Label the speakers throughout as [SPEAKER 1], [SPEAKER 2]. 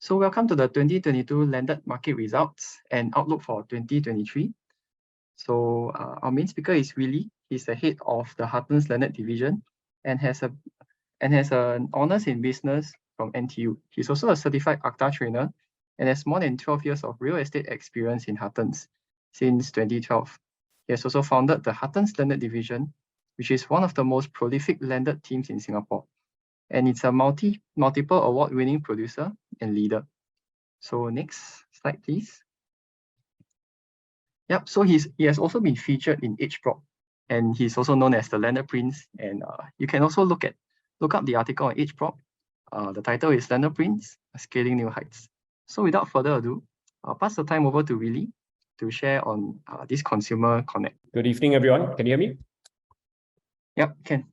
[SPEAKER 1] So welcome to the 2022 landed market results and outlook for 2023. So our main speaker is Willie. He's the head of the Huttons Landed Division and has an honors in business from NTU. He's also a certified ACTA trainer and has more than 12 years of real estate experience in Huttons since 2012. He has also founded the Huttons Landed Division, which is one of the most prolific landed teams in Singapore. And it's a multiple award-winning producer and leader. So next slide, please. Yep, so he has also been featured in HProp, and he's also known as the Landed Prince. And you can also look up the article on HProp. The title is Landed Prince, Scaling New Heights. So without further ado, I'll pass the time over to Willie to share on this Consumer Connect.
[SPEAKER 2] Good evening, everyone. Can you hear me?
[SPEAKER 1] Yep, can.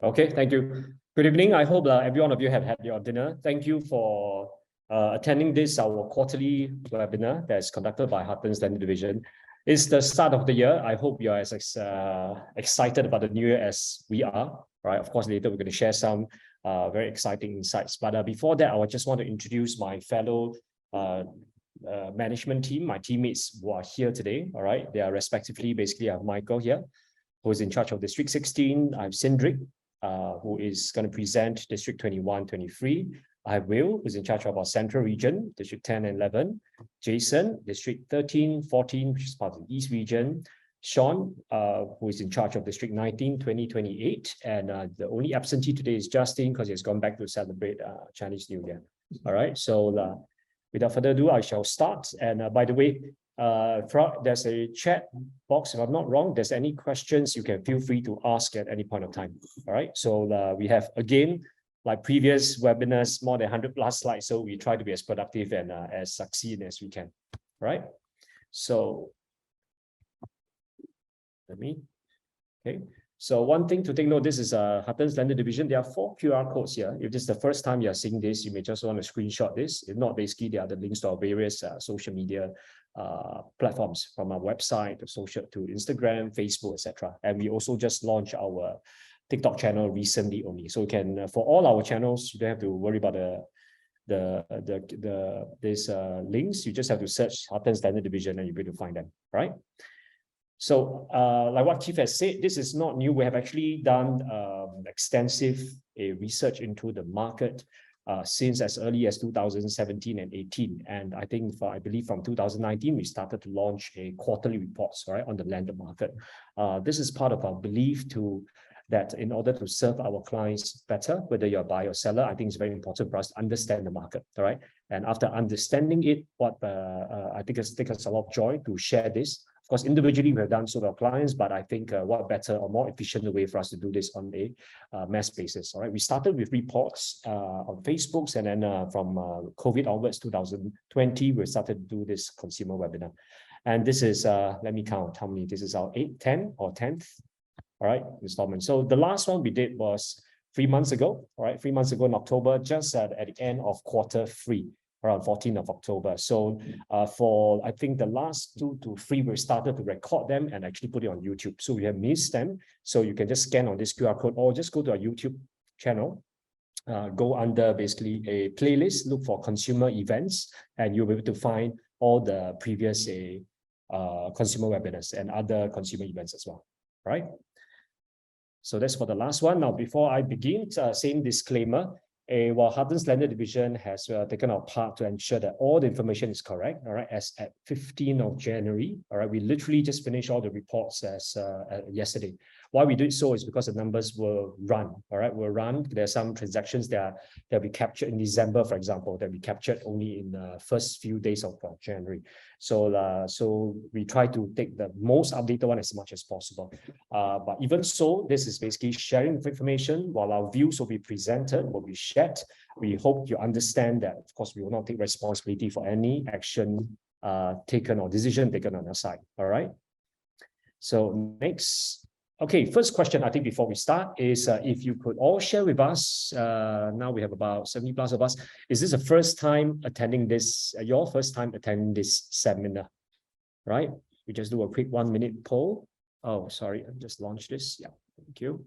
[SPEAKER 2] Okay, thank you. Good evening. I hope every one of you have had your dinner. Thank you for attending our quarterly webinar that's conducted by Huttons Landed Division. It's the start of the year. I hope you're as excited about the new year as we are. Right? Of course, later we're going to share some very exciting insights. But before that, I just want to introduce my fellow management team, my teammates who are here today. All right, they are respectively, basically, I have Michael here, who is in charge of District 16. I have Cindric, who is going to present District 21, 23. I have Will, who's in charge of our Central Region, District 10 and 11. Jason, District 13, 14, which is part of the East Region. Sean, who is in charge of District 19, 20, 28. And the only absentee today is Justin, because he has gone back to celebrate Chinese New Year. All right, so without further ado, I shall start. And by the way, there's a chat box. If I'm not wrong, there's any questions you can feel free to ask at any point of time. All right, so we have, again, like previous webinars, more than 100 plus slides, so we try to be as productive and as succinct as we can. All right, so okay. So one thing to take note, this is a Huttons Landed Division. There are 4 QR codes here. If this is the first time you're seeing this, you may just want to screenshot this. If not, basically, there are the links to our various social media platforms, from our website to Instagram, Facebook, etc. And we also just launched our TikTok channel recently only. So you can, for all our channels, you don't have to worry about these links. You just have to search Huttons Landed Division and you'll be able to find them, right? So like what Keith has said, this is not new. We have actually done extensive research into the market since as early as 2017 and 18. And I think, I believe from 2019, we started to launch a quarterly reports, right, on the landed market. This is part of our belief that in order to serve our clients better, whether you're a buyer or seller, I think it's very important for us to understand the market, all right? And after understanding it, I think it's taken us a lot of joy to share this. Of course, individually, we have done so with our clients, but I think what better or more efficient way for us to do this on a mass basis, all right? We started with reports on Facebook, and then from COVID onwards, 2020, we started to do this consumer webinar. And this is, let me count how many, this is our 10th all right, installment. So the last one we did was 3 months ago, all right, 3 months ago in October, just at the end of Q3, around 14th of October. So for, I think, the last 2 to 3, we started to record them and actually put it on YouTube. So we have missed them. So you can just scan on this QR code or just go to our YouTube channel, go under basically a playlist, look for consumer events, and you'll be able to find all the previous consumer webinars and other consumer events as well, right? So that's for the last one. Now, before I begin, same disclaimer, while Huttons Landed Division has taken our part to ensure that all the information is correct, all right, as at 15th of January, all right, we literally just finished all the reports as yesterday. Why we did so is because the numbers were run, all right, There are some transactions that we captured in December, for example, that we captured only in the first few days of January. So we try to take the most updated one as much as possible. But even so, this is basically sharing information. While our views will be presented, will be shared, we hope you understand that, of course, we will not take responsibility for any action taken or decision taken on our side. All right. So next. Okay, first question, I think, before we start is if you could all share with us, now we have about 70 plus of us, is this the first time attending this, your first time attending this seminar, right? We just do a quick 1-minute poll. Oh, sorry, I just launched this. Yeah, thank you.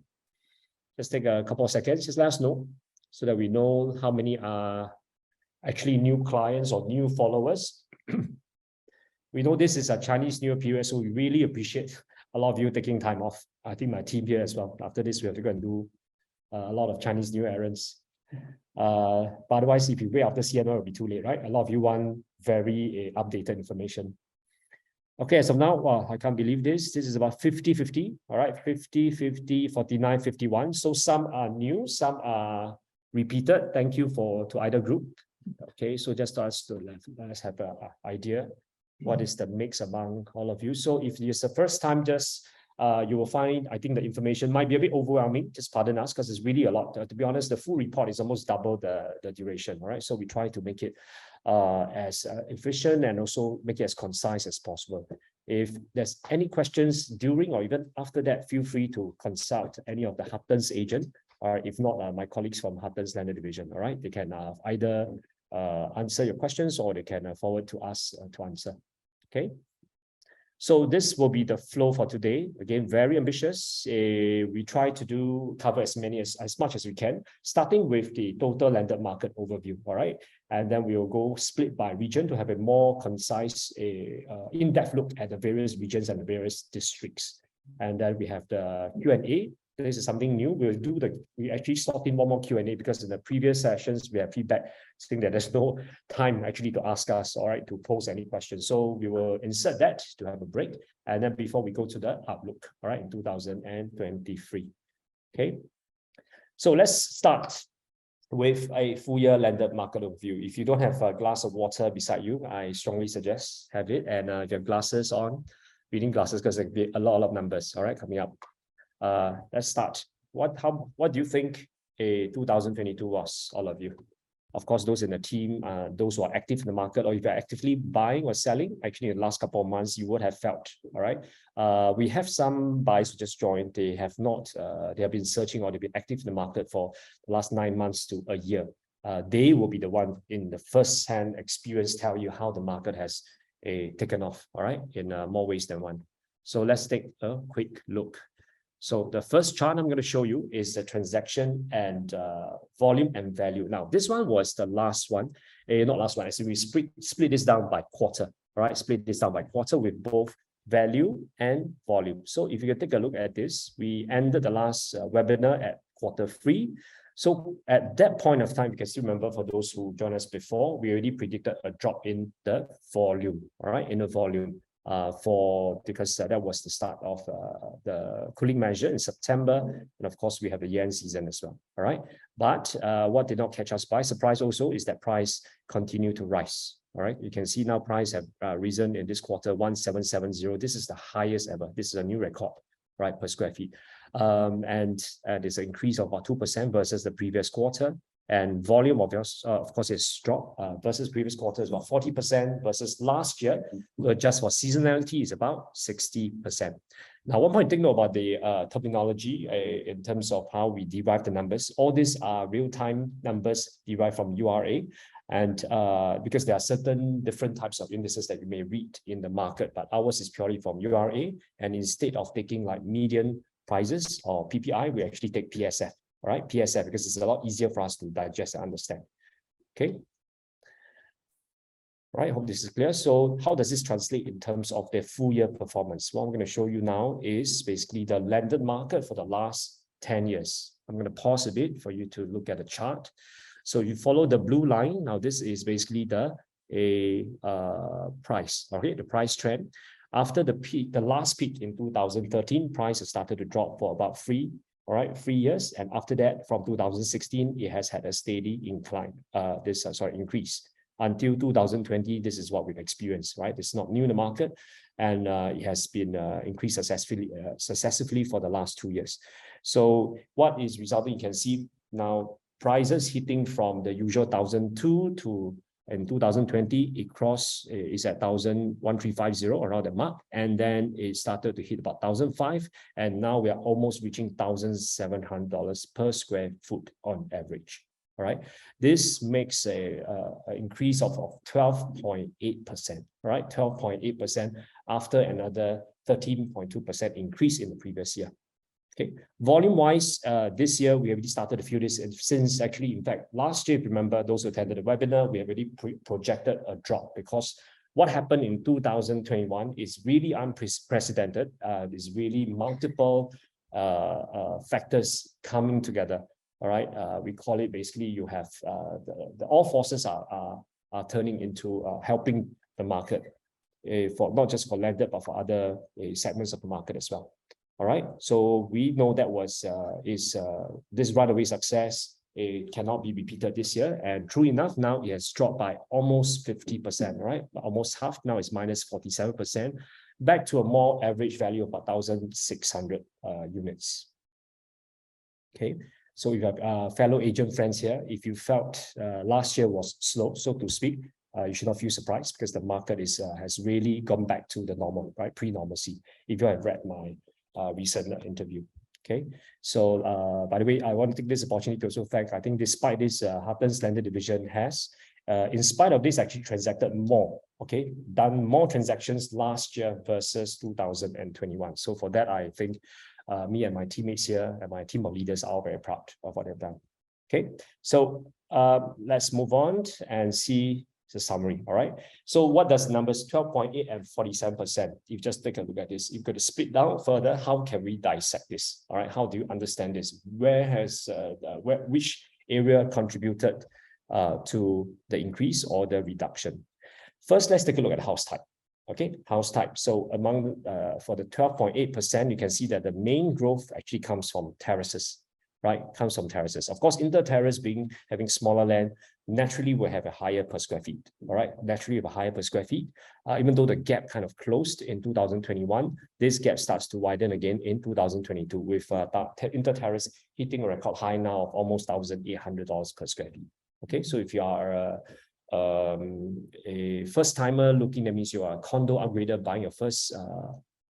[SPEAKER 2] Just take a couple of seconds, just let us know so that we know how many are actually new clients or new followers. We know this is a Chinese New Year period, so we really appreciate a lot of you taking time off. I think my team here as well. After this, we have to go and do a lot of Chinese New Year errands. But otherwise, if you wait after CNY, it'll be too late, right? A lot of you want very updated information. Okay, so now, wow, I can't believe this. This is about 50-50, all right? 50-50, 49, 51. So some are new, some are repeated. Thank you to either group. Okay, so just let's have an idea. What is the mix among all of you? So if it's the first time, just you will find, I think the information might be a bit overwhelming. Just pardon us, because it's really a lot. To be honest, the full report is almost double the duration, all right? So we try to make it as efficient and also make it as concise as possible. If there's any questions during or even after that, feel free to consult any of the Huttons agent, or if not, my colleagues from Huttons Landed Division, all right? They can either answer your questions or they can forward to us to answer, okay? So this will be the flow for today. Again, very ambitious. We try to cover as much as we can, starting with the total landed market overview, all right? And then we will go split by region to have a more concise, in-depth look at the various regions and the various districts. And then we have the Q&A. This is something new. We actually slot in one more Q&A because in the previous sessions, we have feedback saying that there's no time actually to ask us, all right, to pose any questions. So we will insert that to have a break. And then before we go to the outlook, all right, in 2023. Okay. So let's start with a full year landed market overview. If you don't have a glass of water beside you, I strongly suggest have it. And if you have glasses on, reading glasses, because there'll be a lot of numbers, all right, coming up. Let's start. What do you think 2022 was, all of you? Of course, those in the team, those who are active in the market, or if you're actively buying or selling, actually in the last couple of months, you would have felt, all right? We have some buyers who just joined. They have not, they have been searching or they've been active in the market for the last 9 months to a year. They will be the one in the first-hand experience tell you how the market has taken off, all right, in more ways than one. So let's take a quick look. So the first chart I'm going to show you is the transaction and volume and value. Now, this one was the last one, not last one. Actually, we split this down by quarter, all right? Split this down by quarter with both value and volume. So if you can take a look at this, we ended the last webinar at Q3. So at that point of time, you can still remember for those who joined us before, we already predicted a drop in the volume, all right, in the volume. Because that was the start of the cooling measure in September. And of course, we have the yen season as well, all right? But what did not catch us by surprise also is that price continued to rise, all right? You can see now price have risen in this quarter, 1770. This is the highest ever. This is a new record, right, per square feet. And there's an increase of about 2% versus the previous quarter. And volume of course, it's dropped versus previous quarter is about 40% versus last year. Just for seasonality is about 60%. Now, one point to note about the terminology in terms of how we derive the numbers. All these are real-time numbers derived from URA. And because there are certain different types of indices that you may read in the market, but ours is purely from URA. And instead of taking like median prices or PPI, we actually take PSF. All right, PSF, because it's a lot easier for us to digest and understand. Okay. All right, I hope this is clear. So how does this translate in terms of their full year performance? What I'm going to show you now is basically the landed market for the last 10 years. I'm going to pause a bit for you to look at the chart. So you follow the blue line. Now this is basically the price, okay, the price trend. After the peak, the last peak in 2013, price has started to drop for about 3 years, and after that, from 2016, it has had a steady incline. Increase until 2020. This is what we've experienced, right? It's not new in the market, and it has been increased successively for the last 2 years. So what is resulting? You can see now prices hitting from the usual 1,002 to in 2020, it crossed, is at 1350 around the mark, and then it started to hit about 1,005, and now we are almost reaching $1,700 per square foot on average. All right, this makes an increase of 12.8%. Right, 12.8% after another 13.2% increase in the previous year. Okay, volume-wise, this year we already started a few days since actually, in fact, last year, if you remember, those who attended the webinar, we already projected a drop because what happened in 2021 is really unprecedented. There's really multiple factors coming together. All right, we call it basically you have all forces are turning into helping the market for not just for landed but for other segments of the market as well. All right, so we know that was this runaway success. It cannot be repeated this year, and true enough, now it has dropped by almost 50%. Right, almost half. Now it's minus 47%, back to a more average value of 1,600 units. Okay, so if you have fellow agent friends here, if you felt last year was slow, so to speak, you should not feel surprised because the market has really gone back to the normal, right, pre-normalcy. If you have read my recent interview. Okay, so by the way, I want to take this opportunity to also thank, I think despite this, Huttons Landed Division has, in spite of this, actually transacted more, okay, done more transactions last year versus 2021. So for that, I think me and my teammates here and my team of leaders are all very proud of what they've done. Okay, so let's move on and see the summary. All right, so what does numbers 12.8 and 47%? You just take a look at this. You've got to split down further. How can we dissect this? All right, how do you understand this? Where has which area contributed to the increase or the reduction? First, let's take a look at house type. Okay, house type. So among for the 12.8%, you can see that the main growth actually comes from terraces. Right, comes from terraces. Of course, inter-terrace having smaller land, naturally will have a higher per square feet. All right, naturally have a higher per square feet. Even though the gap kind of closed in 2021, this gap starts to widen again in 2022 with inter-terrace hitting a record high now of almost $1,800 per square feet. Okay, so if you are a first-timer looking, that means you are a condo upgrader buying your first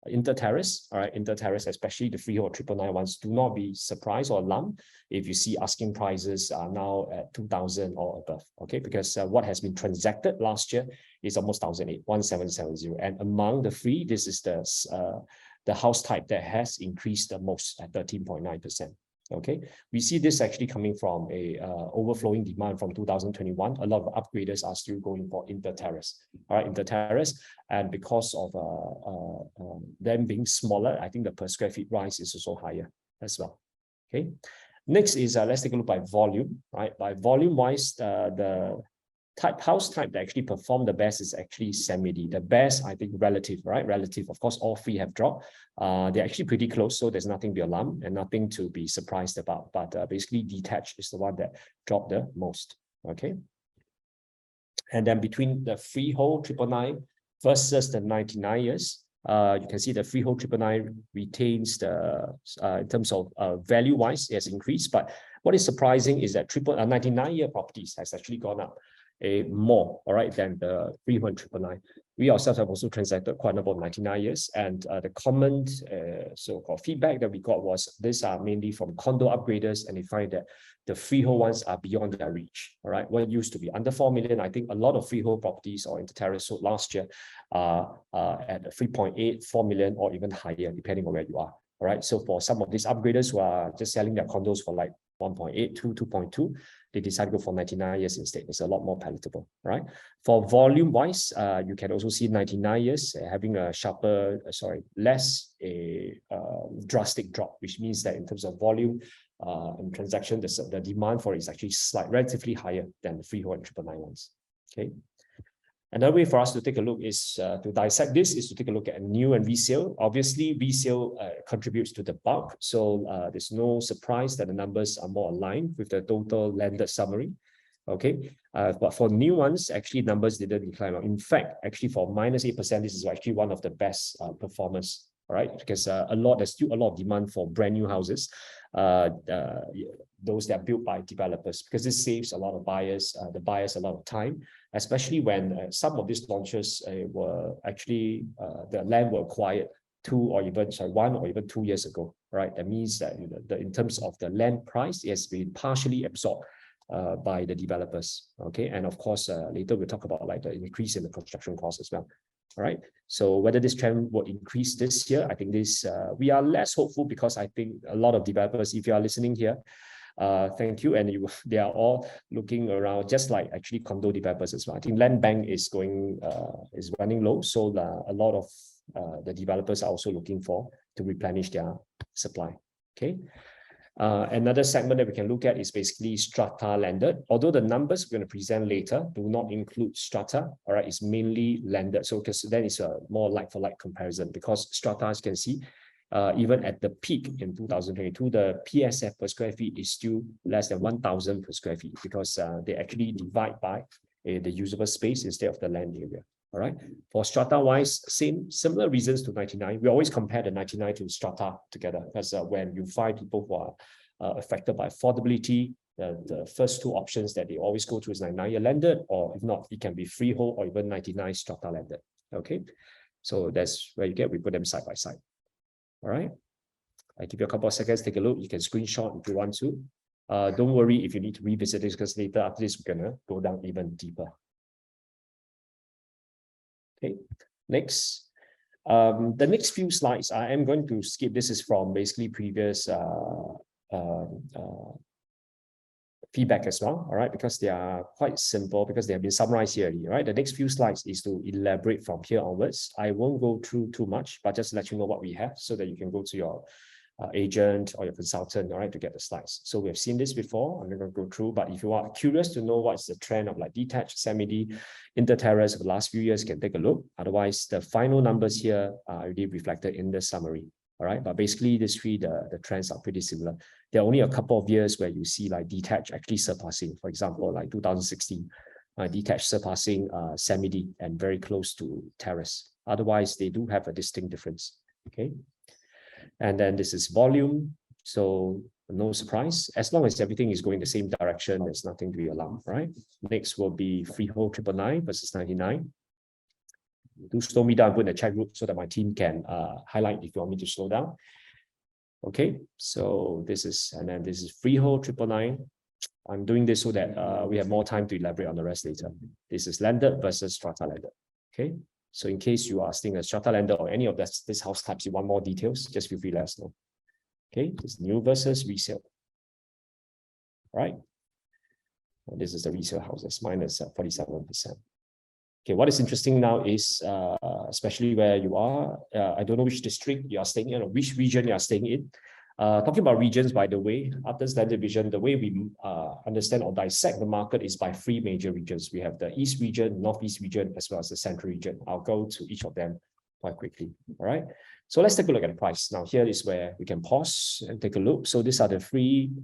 [SPEAKER 2] inter-terrace, all right, inter-terrace, especially the freehold 999 ones, do not be surprised or alarmed if you see asking prices are now at 2,000 or above, okay, because what has been transacted last year is almost 1,770, and among the three, this is the house type that has increased the most at 13.9%. Okay, we see this actually coming from a overflowing demand from 2021. A lot of upgraders are still going for inter-terrace, all right, inter-terrace, and because of them being smaller, I think the per square feet rise is also higher as well. Okay, next is let's take a look by volume. Right, by volume wise, the house type that actually performed the best is actually semi-D. The best, I think, relative, right? Relative, of course, all three have dropped. They're actually pretty close, so there's nothing to be alarmed and nothing to be surprised about. But basically, detached is the one that dropped the most. Okay. And then between the freehold 999 versus the 99 years, you can see the freehold 999 retains the in terms of value-wise, it has increased. But what is surprising is that 99-year properties has actually gone up more, all right, than the freehold 999. We ourselves have also transacted quite a number of 99 years, and the common so-called feedback that we got was these are mainly from condo upgraders, and they find that the freehold ones are beyond their reach. All right, what used to be under 4 million, I think a lot of freehold properties or inter-terrace sold last year are at 3.8, 4 million, or even higher, depending on where you are. All right, so for some of these upgraders who are just selling their condos for like 1.8, 2.2, they decide to go for 99 years instead. It's a lot more palatable, right? For volume wise, you can also see 99 years having a sharper, less drastic drop, which means that in terms of volume and transaction, the demand for it is actually relatively higher than the freehold and 999 ones. Okay. Another way for us to take a look is to dissect this is to take a look at new and resale. Obviously, resale contributes to the bulk, so there's no surprise that the numbers are more aligned with the total landed summary. Okay, but for new ones, actually numbers didn't decline. In fact, actually for -8%, this is actually one of the best performance. All right, because there's still a lot of demand for brand new houses, those that are built by developers, because this saves a lot of buyers, the buyers a lot of time, especially when some of these launches were actually the land were acquired 1 or even 2 years ago. Right, that means that in terms of the land price, it has been partially absorbed by the developers. Okay, and of course later we'll talk about like the increase in the construction cost as well. All right. So whether this trend will increase this year, I think this we are less hopeful because I think a lot of developers, if you are listening here, thank you. And they are all looking around, just like actually condo developers as well. I think land bank is running low, so a lot of the developers are also looking to replenish their supply. Okay. Another segment that we can look at is basically strata landed. Although the numbers we're going to present later do not include strata, all right, it's mainly landed. So because then it's a more like-for-like comparison, because strata, as you can see, even at the peak in 2022, the PSF per square feet is still less than 1,000 per square feet, because they actually divide by the usable space instead of the land area. All right. For strata wise, similar reasons to 99. We always compare the 99 to strata together, because when you find people who are affected by affordability, the first two options that they always go to is 99 year landed, or if not, it can be freehold or even 99 strata landed. Okay. So that's where we put them side by side. All right. I give you a couple of seconds, take a look. You can screenshot if you want to. Don't worry if you need to revisit this, because later after this, we're gonna go down even deeper. Okay, next. The next few slides, I am going to skip. This is from basically previous feedback as well, all right, because they are quite simple, because they have been summarized here already, right? The next few slides is to elaborate from here onwards. I won't go through too much, but just let you know what we have so that you can go to your agent or your consultant, all right, to get the slides. So we have seen this before. I'm not going to go through, but if you are curious to know what's the trend of like detached, semi-D, inter-terrace over the last few years, you can take a look. Otherwise, the final numbers here are already reflected in the summary. All right, but basically these three, the trends are pretty similar. There are only a couple of years where you see like detached actually surpassing, for example, like 2016, detached surpassing semi-D and very close to terrace. Otherwise, they do have a distinct difference. Okay. And then this is volume. So no surprise, as long as everything is going the same direction, there's nothing to be alarmed, right? Next will be freehold 999 versus 99. Do slow me down, put in the chat group so that my team can highlight if you want me to slow down. Okay, so this is, and then this is freehold 999. I'm doing this so that we have more time to elaborate on the rest later. This is landed versus strata landed. Okay. So in case you are staying a strata landed or any of this house types, you want more details, just feel free to let us know. Okay, this is new versus resale. All right. And this is the resale houses, minus 47%. Okay, what is interesting now is, especially where you are, I don't know which district you are staying in or which region you are staying in. Talking about regions, by the way, Huttons Landed Division, the way we understand or dissect the market is by three major regions. We have the East region, Northeast region, as well as the Central region. I'll go to each of them quite quickly. All right. So let's take a look at the price. Now, here is where we can pause and take a look. So these are the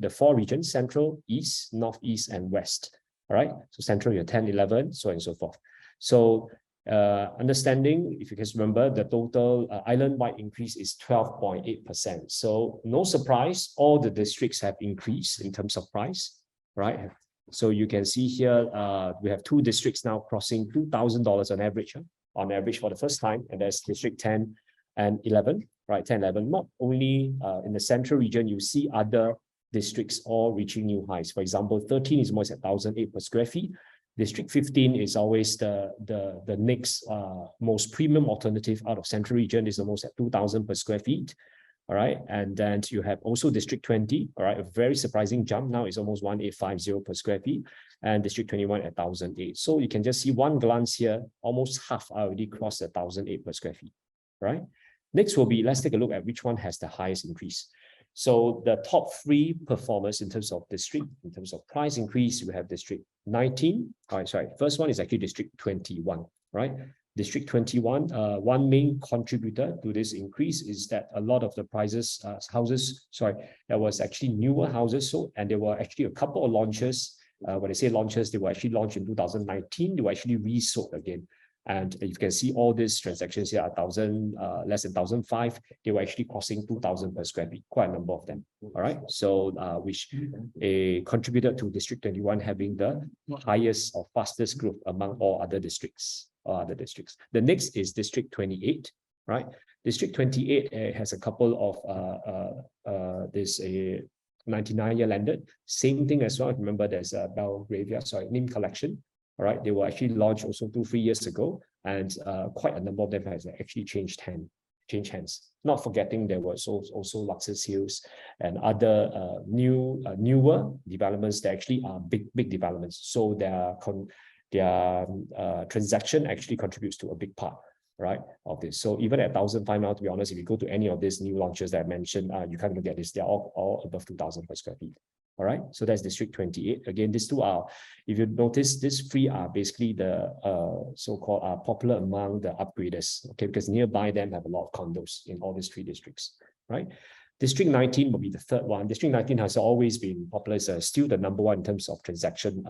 [SPEAKER 2] four regions: Central, East, Northeast, and West. All right. So Central, you have 10, 11, so on and so forth. So understanding, if you can remember, the total island-wide increase is 12.8%. So no surprise, all the districts have increased in terms of price, right? So you can see here, we have two districts now crossing $2,000 on average for the first time, and that's District 10 and 11, right? 10, 11. Not only in the Central region, you see other districts all reaching new highs. For example, 13 is almost at 1,008 per square feet. District 15 is always the next most premium alternative out of Central region, is almost at 2,000 per square feet. All right. And then you have also District 20, all right, a very surprising jump. Now it's almost 1,850 per square feet, and District 21 at 1,008. So you can just see one glance here, almost half already crossed 1,008 per square feet. Right. Next will be, let's take a look at which one has the highest increase. So the top three performers in terms of district, in terms of price increase, we have District 19. All right, sorry. First one is actually District 21, right? District 21, one main contributor to this increase is that a lot of the there was actually newer houses sold, and there were actually a couple of launches. When I say launches, they were actually launched in 2019. They were actually resold again. And you can see all these transactions here are less than 1,005. They were actually crossing 2,000 per square feet, quite a number of them. All right. So which contributed to District 21 having the highest or fastest growth among all other districts. The next is District 28, right? District 28 has a couple of this 99-year landed. Same thing as well. Remember, there's a Belgravia, NIM collection. All right, they were actually launched also 2-3 years ago, and quite a number of them has actually changed hands. Not forgetting there was also Luxus Hills and other newer developments that actually are big developments. So their transaction actually contributes to a big part, right, of this. So even at 1,005 now, to be honest, if you go to any of these new launches that I mentioned, you can't look at this. They're all above 2,000 per square feet. All right, so that's District 28. Again, these two are, if you notice, these three are basically the so-called popular among the upgraders, okay, because nearby them have a lot of condos in all these three districts, right? District 19 will be the third one. District 19 has always been popular, still the number one in terms of transaction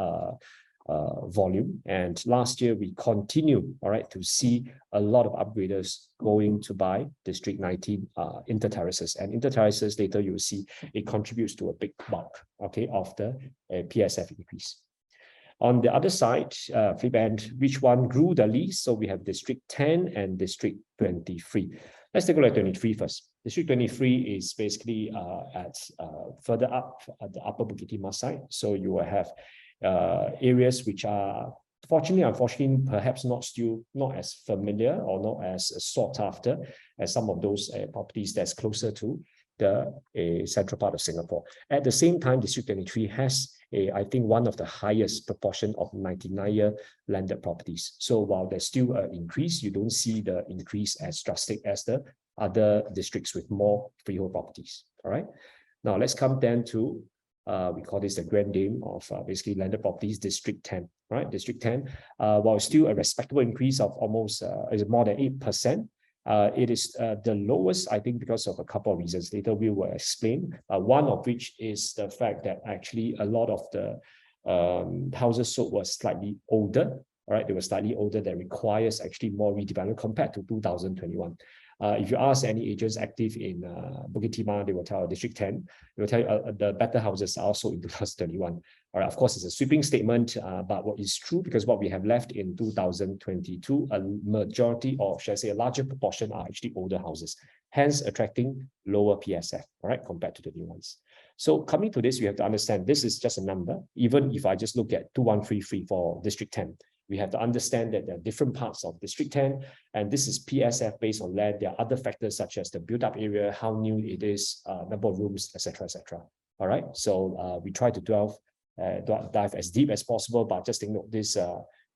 [SPEAKER 2] volume. And last year we continue, all right, to see a lot of upgraders going to buy District 19 interterraces. And interterraces, later you will see it contributes to a big bulk, okay, of the PSF increase. On the other side, flip end, which one grew the least? So we have District 10 and District 23. Let's take a look at 23 first. District 23 is basically further up at the upper Bukit Timah side. So you will have areas which are unfortunately, perhaps not as familiar or not as sought after as some of those properties that's closer to the central part of Singapore. At the same time, District 23 has I think one of the highest proportion of 99-year landed properties. So while there's still an increase, you don't see the increase as drastic as the other districts with more freehold properties. All right. Now let's come then to we call this the grand dame of basically landed properties, District 10, right? District 10, while still a respectable increase of almost is more than 8%, it is the lowest, I think, because of a couple of reasons. Later we will explain. One of which is the fact that actually a lot of the houses sold were slightly older, all right? They were slightly older, that requires actually more redevelopment compared to 2021. If you ask any agents active in Bukit Timah, they will tell District 10, they will tell you the better houses are also in 2021. All right, of course, it's a sweeping statement, but what is true, because what we have left in 2022, a majority, or should I say a larger proportion, are actually older houses, hence attracting lower PSF, all right, compared to the new ones. So coming to this, we have to understand this is just a number. Even if I just look at 2133 for District 10, we have to understand that there are different parts of District 10, and this is PSF based on land. There are other factors such as the built-up area, how new it is, number of rooms, etc., etc. All right, so we try to dive as deep as possible, but just take note this,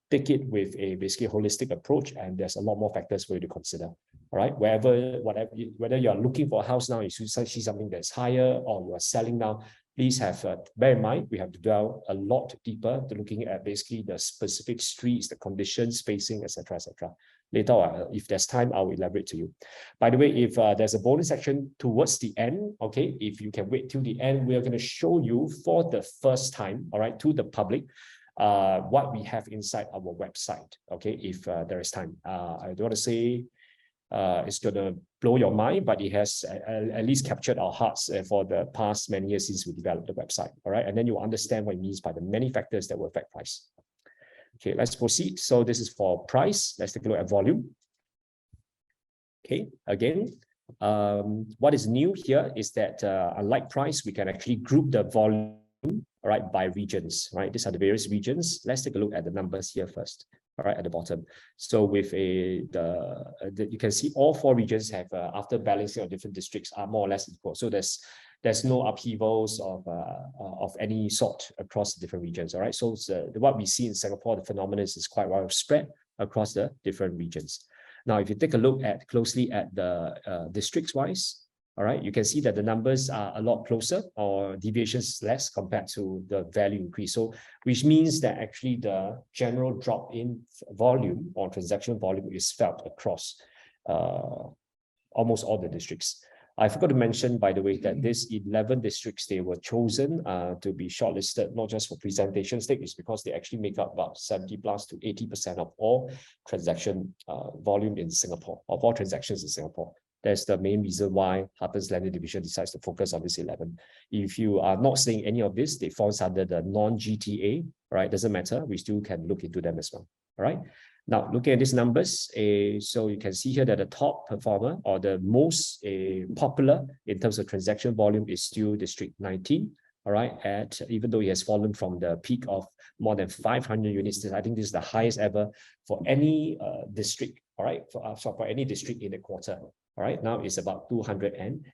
[SPEAKER 2] take it with a basically holistic approach, and there's a lot more factors for you to consider. All right, whether you are looking for a house now, you see something that's higher, or you are selling now, please have bear in mind, we have to delve a lot deeper to looking at basically the specific streets, the conditions, spacing, etc., etc. Later on, if there's time, I'll elaborate to you. By the way, if there's a bonus section towards the end, okay, if you can wait till the end, we are going to show you for the first time, all right, to the public, what we have inside our website, okay, if there is time. I don't want to say it's going to blow your mind, but it has at least captured our hearts for the past many years since we developed the website. All right, and then you'll understand what it means by the many factors that will affect price. Okay, let's proceed. So this is for price. Let's take a look at volume. Okay, again, what is new here is that unlike price, we can actually group the volume, all right, by regions, right? These are the various regions. Let's take a look at the numbers here first. All right, at the bottom. So with you can see all four regions have, after balancing of different districts, are more or less equal. So there's no upheavals of any sort across the different regions. All right, so what we see in Singapore, the phenomenon is quite well spread across the different regions. Now, if you take a look closely at the districts wise, all right, you can see that the numbers are a lot closer, or deviations less compared to the value increase. So, which means that actually the general drop in volume or transaction volume is felt across almost all the districts. I forgot to mention, by the way, that these 11 districts, they were chosen to be shortlisted, not just for presentation sake, it's because they actually make up about 70+ to 80% of all transaction volume in Singapore, of all transactions in Singapore. That's the main reason why Huttons Landed Division decides to focus on this 11. If you are not seeing any of this, they fall under the non-GTA, right? Doesn't matter, we still can look into them as well, all right? Now, looking at these numbers, so you can see here that the top performer, or the most popular in terms of transaction volume, is still District 19, all right, at even though it has fallen from the peak of more than 500 units, I think this is the highest ever for any district, all right, for any district in a quarter, all right. Now it's about 200 and,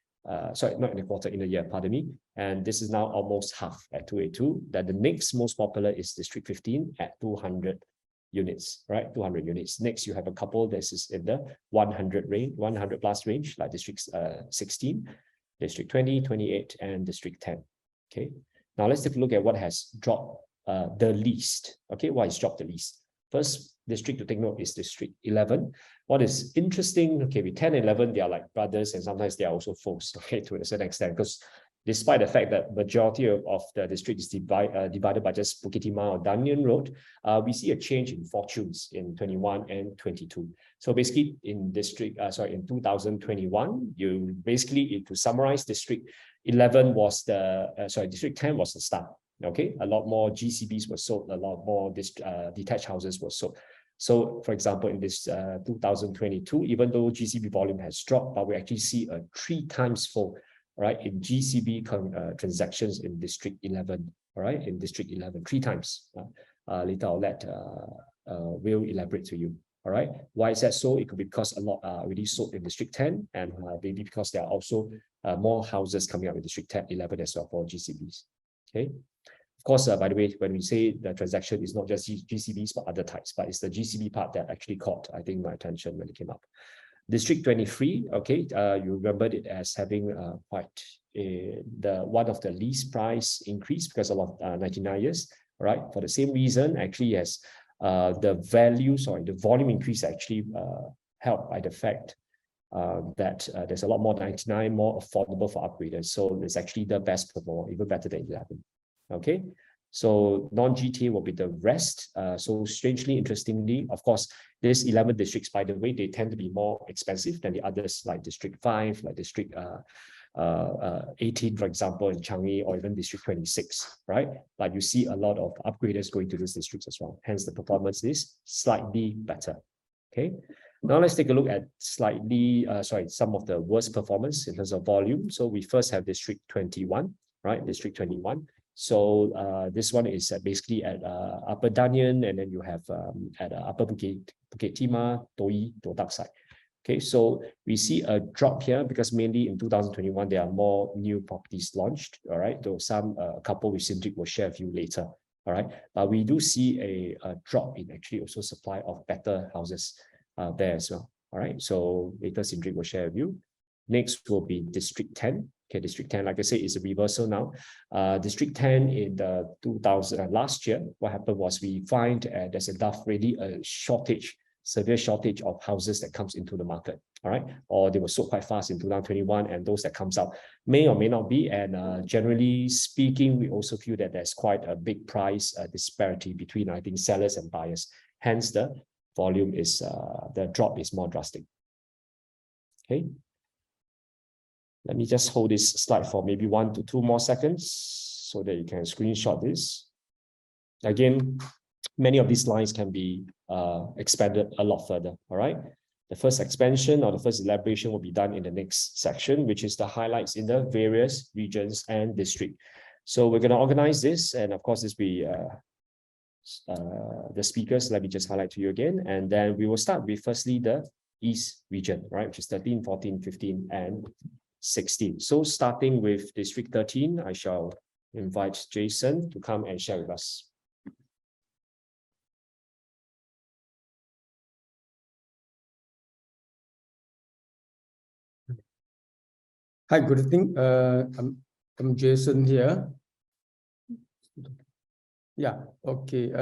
[SPEAKER 2] sorry, not in a quarter, in a year, pardon me. And this is now almost half at 282. That the next most popular is District 15 at 200 units, right? 200 units. Next, you have a couple that is in the 100 range, 100 plus range, like District 16, District 20, 28, and District 10. Okay. Now let's take a look at what has dropped the least. Okay, what has dropped the least? First district to take note is District 11. What is interesting, okay, with 10 and 11, they are like brothers, and sometimes they are also foes, okay, to a certain extent, because despite the fact that majority of the district is divided by just Bukit Timah or Danyan Road, we see a change in fortunes in 21 and 22. So basically in in 2021, you basically, to summarize, District 11 was District 10 was the start. Okay, a lot more GCBs were sold, a lot more detached houses were sold. So, for example, in this 2022, even though GCB volume has dropped, but we actually see a 3 times fold, right, in GCB transactions in District 11, all right, in District 11, 3 times. Later I'll let Will elaborate to you, all right. Why is that so? It could be because a lot are already sold in District 10, and maybe because there are also more houses coming up in District 10, 11 as well for GCBs, okay. Of course, by the way, when we say the transaction is not just GCBs, but other types, but it's the GCB part that actually caught, I think, my attention when it came up. District 23, okay, you remembered it as having quite one of the least price increase because of 99 years, right? For the same reason, actually, as the volume increase actually helped by the fact that there's a lot more 99, more affordable for upgraders. So it's actually the best performer, even better than 11. Okay, so non-GTA will be the rest. So strangely, interestingly, of course, these 11 districts, by the way, they tend to be more expensive than the others, like District 5, like District 18, for example, in Changi, or even District 26, right? But you see a lot of upgraders going to these districts as well. Hence, the performance is slightly better. Okay. Now let's take a look at some of the worst performance in terms of volume. So we first have District 21, right? District 21. So this one is basically at Upper Danyan, and then you have at Upper Bukit Timah, Toi, Toh Tak side. Okay, so we see a drop here because mainly in 2021 there are more new properties launched. All right, though a couple which Cindric will share with you later. All right, but we do see a drop in actually also supply of better houses there as well. All right, so later Cindric will share with you. Next will be District 10. Okay, District 10, like I said, is a reversal now. District 10 in the last year, what happened was we find there's really a severe shortage of houses that comes into the market, all right? Or they were sold quite fast in 2021, and those that comes out may or may not be. And generally speaking, we also feel that there's quite a big price disparity between, I think, sellers and buyers. Hence, the volume is, the drop is more drastic. Okay. Let me just hold this slide for maybe 1 to 2 more seconds so that you can screenshot this. Again, many of these lines can be expanded a lot further, all right? The first expansion or the first elaboration will be done in the next section, which is the highlights in the various regions and district. So we're going to organize this, and of course, this will be the speakers. Let me just highlight to you again. And then we will start with firstly the East region, right, which is 13, 14, 15, and 16. So starting with District 13, I shall invite Jason to come and share with us.
[SPEAKER 3] Hi, good evening. I'm Jason here. Yeah, okay.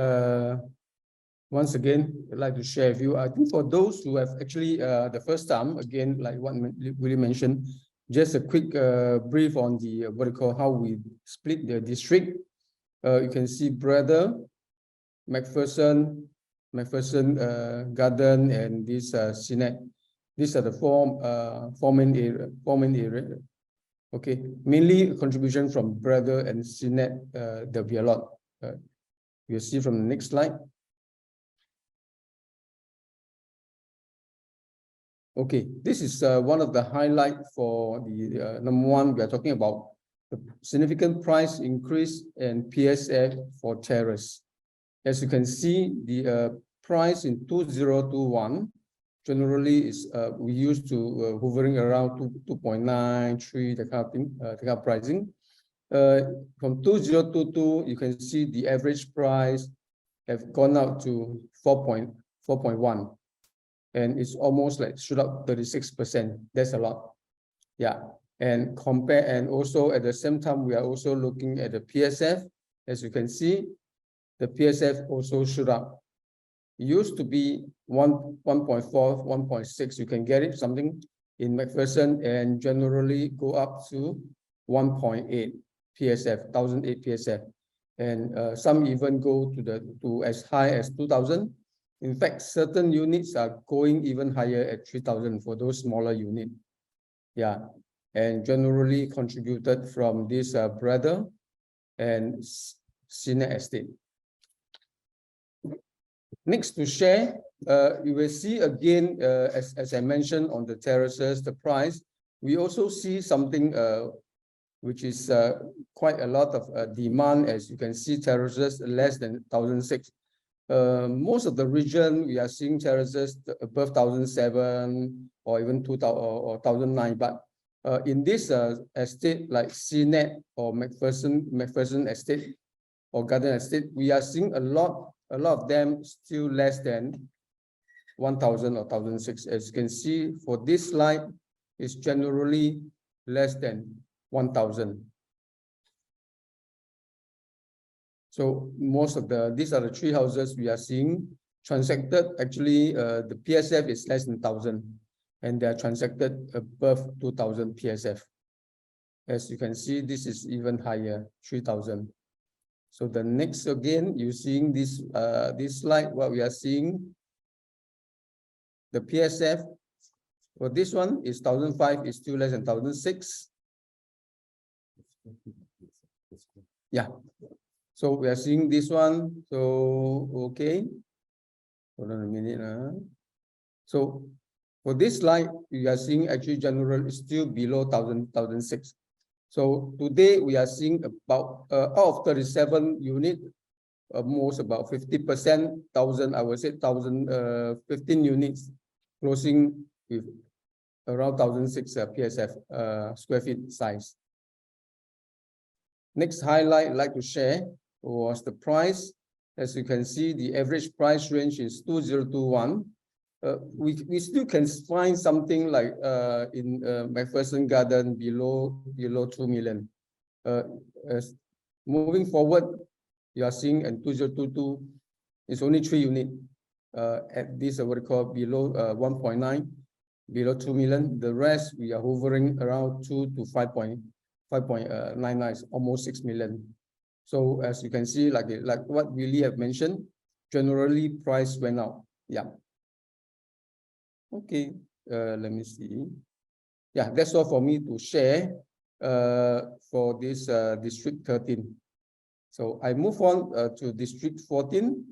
[SPEAKER 3] Once again, I'd like to share with you. I think for those who have actually the first time, again, like what Willie mentioned, just a quick brief on the how we split the district. You can see Brother, McPherson, Garden, and this Sinet. These are the four main area. Okay, mainly contribution from Brother and Sinet. There'll be a lot. You'll see from the next slide. Okay, this is one of the highlights for the number one. We are talking about the significant price increase in PSF for terrace. As you can see, the price in 2021 generally is we used to hovering around 2.93, the kind of thing, the kind of pricing. From 2022, you can see the average price have gone up to 4.1, and it's almost like shoot up 36%. That's a lot. Yeah, and compare, and also at the same time, we are also looking at the PSF. As you can see, the PSF also shoot up. It used to be 1.4, 1.6. You can get it something in McPherson, and generally go up to 1.8 PSF, 1,008 PSF, and some even go to as high as 2,000. In fact, certain units are going even higher at 3,000 for those smaller units. Yeah, and generally contributed from this brother and senior estate. Next to share, you will see again, as I mentioned on the terraces, the price. We also see something which is quite a lot of demand. As you can see, terraces less than 1,006. Most of the region, we are seeing terraces above 1,007 or even 2,000 or 1,009. But in this estate like CNET or McPherson estate or Garden estate, we are seeing a lot of them still less than 1,000 or 1,006. As you can see, for this slide, it's generally less than 1,000. So most of these are the three houses we are seeing transacted. Actually, the PSF is less than 1,000, and they are transacted above 2,000 PSF. As you can see, this is even higher, 3,000. So the next, again, you're seeing this slide, what we are seeing, the PSF for this one is 1,005, is still less than 1,006. Yeah. So we are seeing this one. So, okay. Hold on a minute. So for this slide, you are seeing actually general is still below 1,000, 1,006. So today we are seeing about out of 37 units, almost about 50%, 1,000, I would say 1,015 units closing with around 1,006 PSF square feet size. Next highlight I'd like to share was the price. As you can see, the average price range is 2,021. We still can find something like in McPherson Garden below 2 million. Moving forward, you are seeing in 2022, it's only 3 units at this what we call below 1.9, below 2 million. The rest we are hovering around 2 to 5.99, almost 6 million. So as you can see, like what Willie have mentioned, generally price went up. Yeah. Okay, let me see. Yeah, that's all for me to share for this District 13. So I move on to District 14.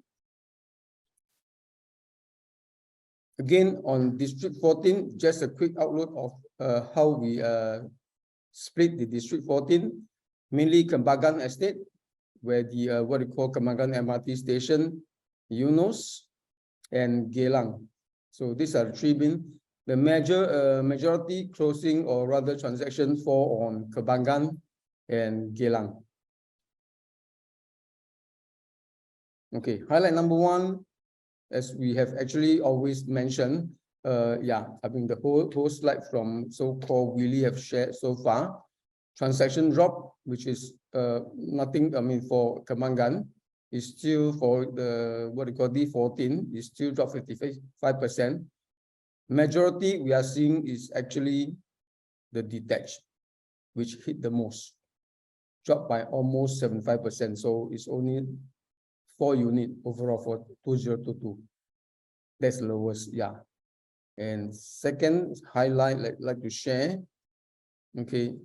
[SPEAKER 3] Again, on District 14, just a quick outlook of how we split the District 14, mainly Kembangan Estate, where the what we call Kembangan MRT Station, Eunos, and Geylang. So these are three bin. The majority closing or rather transaction fall on Kembangan and Geylang. Okay, highlight number 1, as we have actually always mentioned, yeah, I mean the whole slide from so-called Willie have shared so far. Transaction drop, which is nothing, I mean for Kembangan, is still for the what we call D14, is still drop 55%. Majority we are seeing is actually the detached, which hit the most, dropped by almost 75%. So it's only 4 units overall for 2022. That's the lowest, yeah. And second highlight like to share, okay,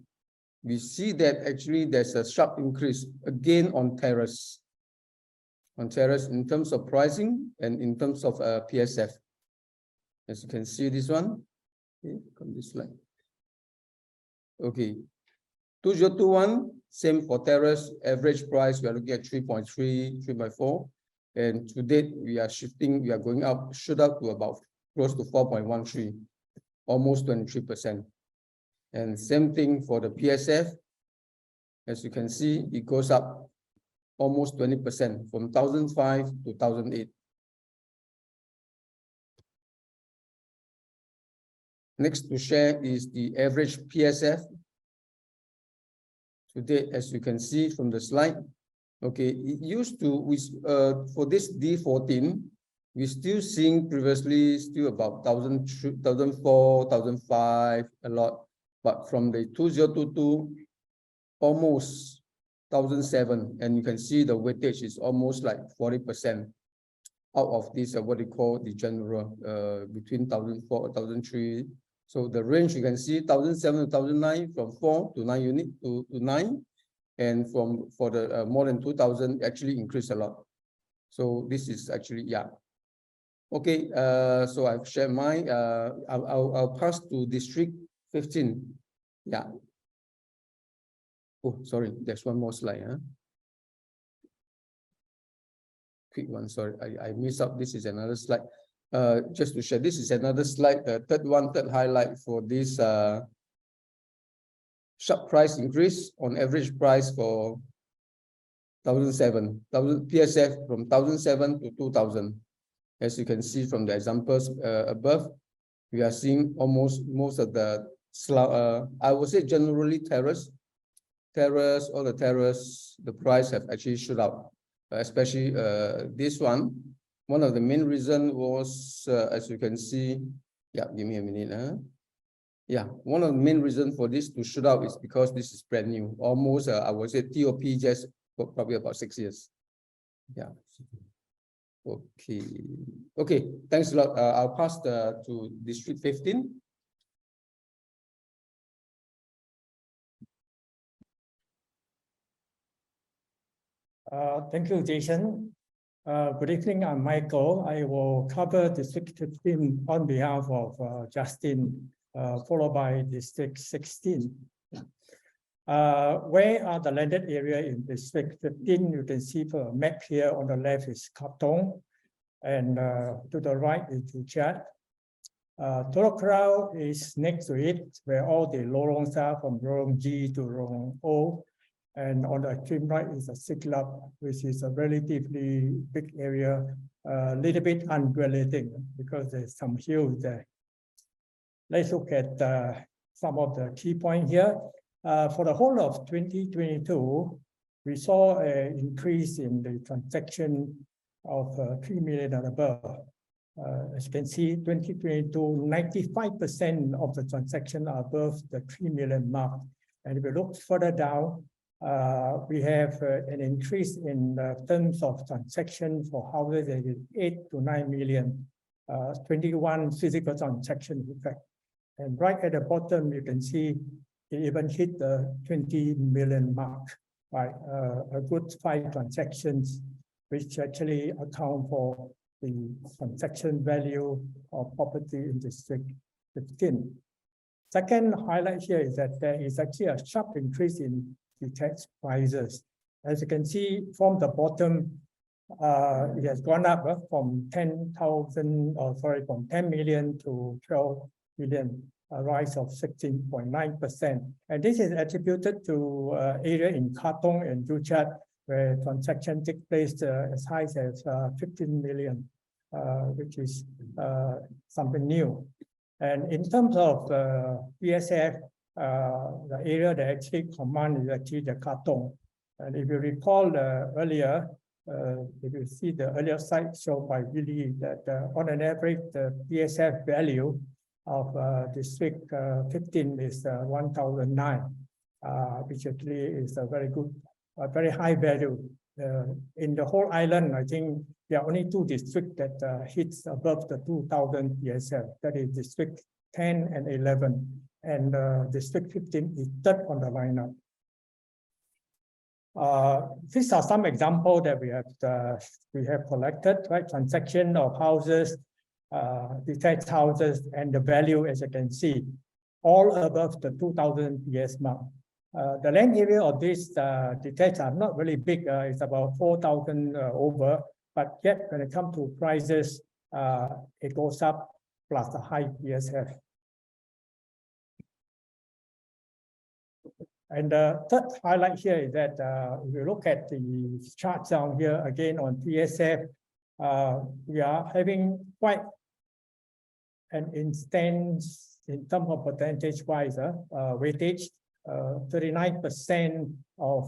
[SPEAKER 3] we see that actually there's a sharp increase again on terrace. On terrace in terms of pricing and in terms of PSF. As you can see this one, okay, come this slide. Okay, 2021, same for terrace, average price, we are looking at 3.3, 3.4. And to date, we are shifting, we are going up, shoot up to about close to 4.13, almost 23%. And same thing for the PSF. As you can see, it goes up almost 20% from 1,005 to 1,008. Next to share is the average PSF. Today, as you can see from the slide, okay, it used to, for this D14, we're still seeing previously still about 1,000, 1,004, 1,005, a lot. But from the 2022, almost 1,007, and you can see the weightage is almost like 40% out of this, what they call the general, between 1,004, 1,003. So the range you can see 1,007 to 1,009, from 4 to 9 unit to 9, and for the more than 2,000 actually increased a lot. So this is actually, yeah. Okay, so I've shared my, I'll pass to District 15. Yeah. Oh, sorry, there's one more slide. Huh? Quick one, sorry, I missed up. This is another slide. Just to share, this is another slide, third highlight for this sharp price increase on average price for 1,007, PSF from 1,007 to 2,000. As you can see from the examples above, we are seeing almost most of the, I would say generally terrace, all the terrace, the price have actually shot up, especially this one. One of the main reason was, as you can see, yeah, give me a minute. Yeah, one of the main reasons for this to shoot up is because this is brand new, almost, I would say TOP just for probably about 6 years. Yeah. Okay. Okay, thanks a lot. I'll pass to District 15.
[SPEAKER 4] Thank you, Jason. Good evening, I'm Michael. I will cover District 15 on behalf of Justin, followed by District 16. Where are the landed area in District 15? You can see the map here. On the left is Katong, and to the right is Juchat. Torokrau is next to it, where all the lorongs are, from Lorong G to Lorong O. And on the extreme right is a Siglap, which is a relatively big area, a little bit undulating because there's some hills there. Let's look at some of the key points here. For the whole of 2022, we saw an increase in the transaction of 3 million and above. As you can see, 2022, 95% of the transactions are above the 3 million mark. And if you look further down, we have an increase in terms of transaction for houses that is 8 to 9 million, 21 physical transactions in fact. And right at the bottom, you can see it even hit the 20 million mark, right? A good 5 transactions, which actually account for the transaction value of property in District 15. Second highlight here is that there is actually a sharp increase in detached prices. As you can see from the bottom, it has gone up from 10,000, from 10 million to 12 million, a rise of 16.9%. And this is attributed to area in Katong and Juchat, where transactions take place as high as 15 million, which is something new. And in terms of PSF, the area that actually command is actually the Katong. And if you recall earlier, if you see the earlier slide shown by Willie, that on an average, the PSF value of District 15 is 1,009, which actually is a very good, very high value. In the whole island, I think there are only 2 districts that hits above the 2,000 PSF, that is District 10 and 11. And District 15 is third on the lineup. These are some examples that we have collected, right? Transaction of houses, detached houses, and the value, as you can see, all above the 2,000 PS mark. The land area of this detached are not really big. It's about 4,000 over, but yet when it comes to prices, it goes up plus the high PSF. And the third highlight here is that if you look at the charts down here again on PSF, we are having quite an instance in terms of percentage-wise weightage. 39% of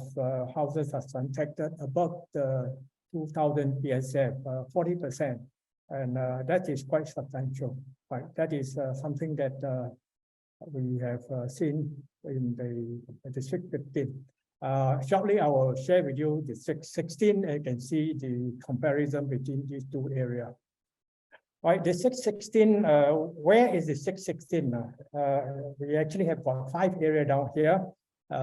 [SPEAKER 4] houses are transacted above the 2,000 PSF, 40%, and that is quite substantial. Right, that is something that we have seen in the District 15. Shortly, I will share with you the 616. You can see the comparison between these two areas. Right, the 616, where is the 616? We actually have about 5 areas down here.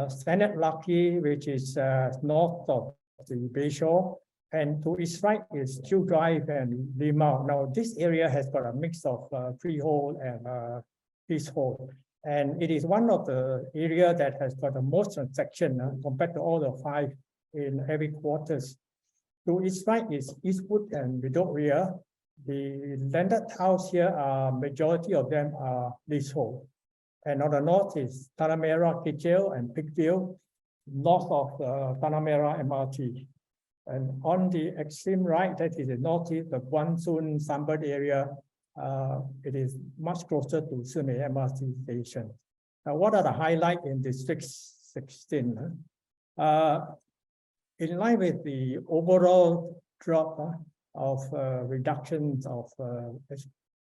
[SPEAKER 4] Standard Lucky, which is north of the Bayshore, and to its right is Kew Drive and Limau. Now, this area has got a mix of freehold and leasehold, and it is one of the areas that has got the most transaction compared to all the 5 in every quarters. To its right is Eastwood and Victoria. The landed house here, majority of them are leasehold. And on the north is Tanah Merah, Kechil, and Peakville, north of Tanah Merah MRT. And on the extreme right, that is the northeast, the Guan Sun Sunbird area. It is much closer to Sydney MRT station. Now, what are the highlights in District 16? In line with the overall drop of reductions of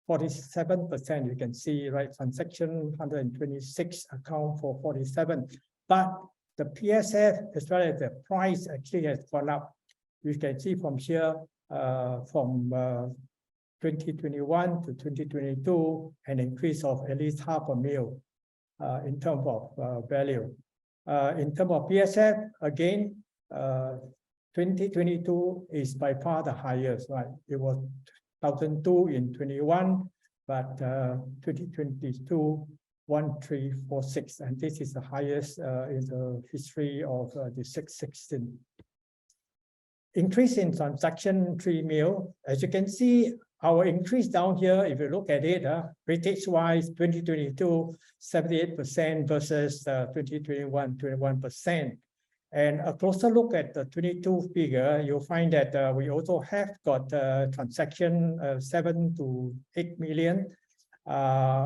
[SPEAKER 4] 47%, you can see, right, transaction 126 account for 47, but the PSF as well as the price actually has gone up. You can see from here, from 2021 to 2022, an increase of at least $500,000 in terms of value. In terms of PSF, again, 2022 is by far the highest, right? It was 1,002 in 21, but 2022, 1,346, and this is the highest in the history of the 616. Increase in transaction 3 mil. As you can see, our increase down here, if you look at it, weightage-wise, 2022, 78% versus 2021, 21%. And a closer look at the 22 figure, you'll find that we also have got transaction 7 to 8 million,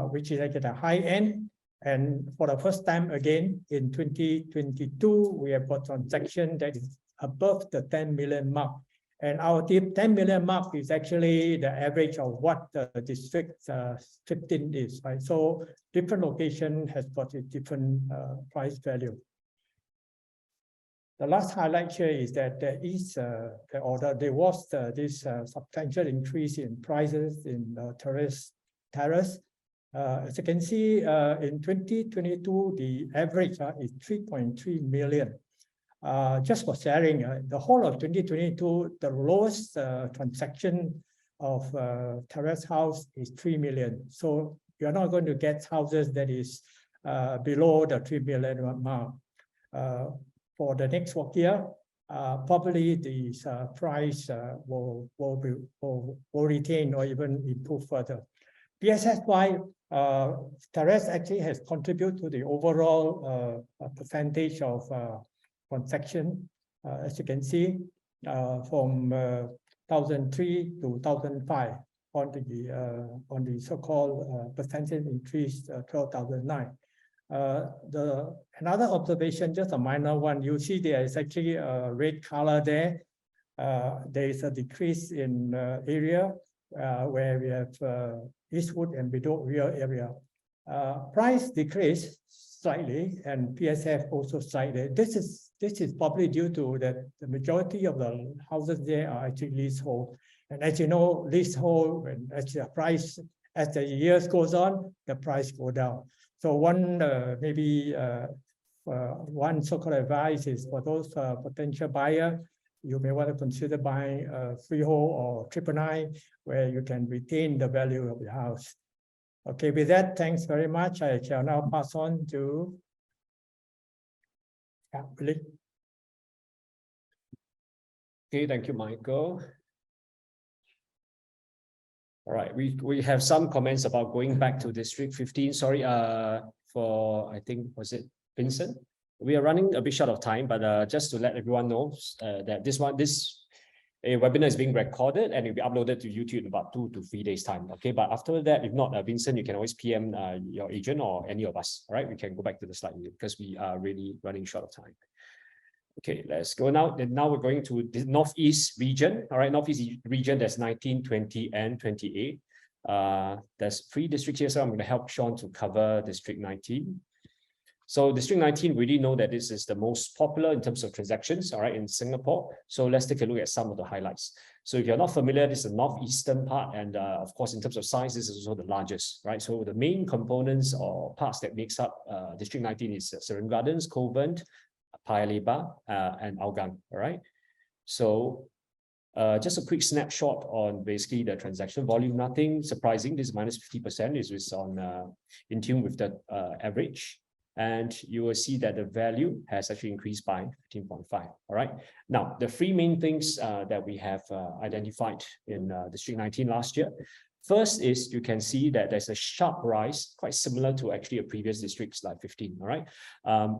[SPEAKER 4] which is at the high end. And for the first time again in 2022, we have got transaction that is above the 10 million mark. And our 10 million mark is actually the average of what the District 15 is, right? So different location has got a different price value. The last highlight here is that there is, there was this substantial increase in prices in terrace. As you can see, in 2022, the average is 3.3 million. Just for sharing, the whole of 2022, the lowest transaction of terrace house is 3 million. So you're not going to get houses that is below the 3 million mark. For the next work year, probably the price will retain or even improve further. PSFY, terrace actually has contributed to the overall percentage of transaction, as you can see, from 1,003 to 1,005 on the so-called percentage increase 12,009. Another observation, just a minor one, you see there is actually a red color there. There is a decrease in area where we have Eastwood and Victoria area. Price decreased slightly and PSF also slightly. This is probably due to that the majority of the houses there are actually leasehold. And as you know, leasehold, and as the price, as the years goes on, the price go down. So one one so-called advice is for those potential buyer, you may want to consider buying a freehold or 999, where you can retain the value of the house. Okay, with that, thanks very much. I shall now pass on to Yeah, really.
[SPEAKER 2] Okay, thank you, Michael. All right, we have some comments about going back to District 15. Sorry, for I think was it Vincent? We are running a bit short of time, but just to let everyone know that this webinar is being recorded and it will be uploaded to YouTube in about 2 to 3 days time. Okay, but after that, if not, Vincent, you can always PM your agent or any of us. All right, we can go back to the slide because we are really running short of time. Okay, let's go now. And now we're going to the Northeast region. All right, Northeast region, there's 19, 20, and 28. There's 3 districts here, so I'm going to help Sean to cover District 19. So District 19, we really know that this is the most popular in terms of transactions, all right, in Singapore. So let's take a look at some of the highlights. So if you're not familiar, this is the northeastern part, and of course, in terms of size, this is also the largest, right? So the main components or parts that makes up District 19 is Serangoon Gardens, Covent, Paya Lebar, and Hougang, all right? So just a quick snapshot on basically the transaction volume. Nothing surprising. This is minus 50%. This is on in tune with the average. And you will see that the value has actually increased by 15.5. All right. Now, the 3 main things that we have identified in District 19 last year. First is you can see that there's a sharp rise, quite similar to actually a previous districts like 15. All right.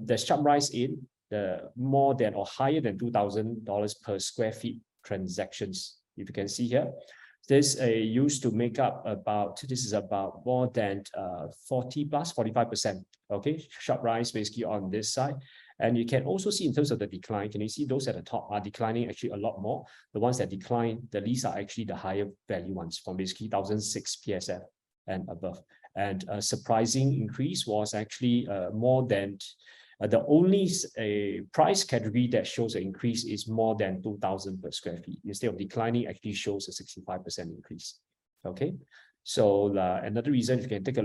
[SPEAKER 2] There's sharp rise in the more than or higher than $2,000 per square feet transactions. If you can see here. This used to make up about, this is about more than 40 plus 45%. Okay, sharp rise basically on this side. And you can also see in terms of the decline, can you see those at the top are declining actually a lot more? The ones that decline the least are actually the higher value ones from basically 1,006 PSF and above. And a surprising increase was actually more than the only price category that shows an increase is more than 2,000 per square feet. Instead of declining, actually shows a 65% increase. Okay, so another reason you can take a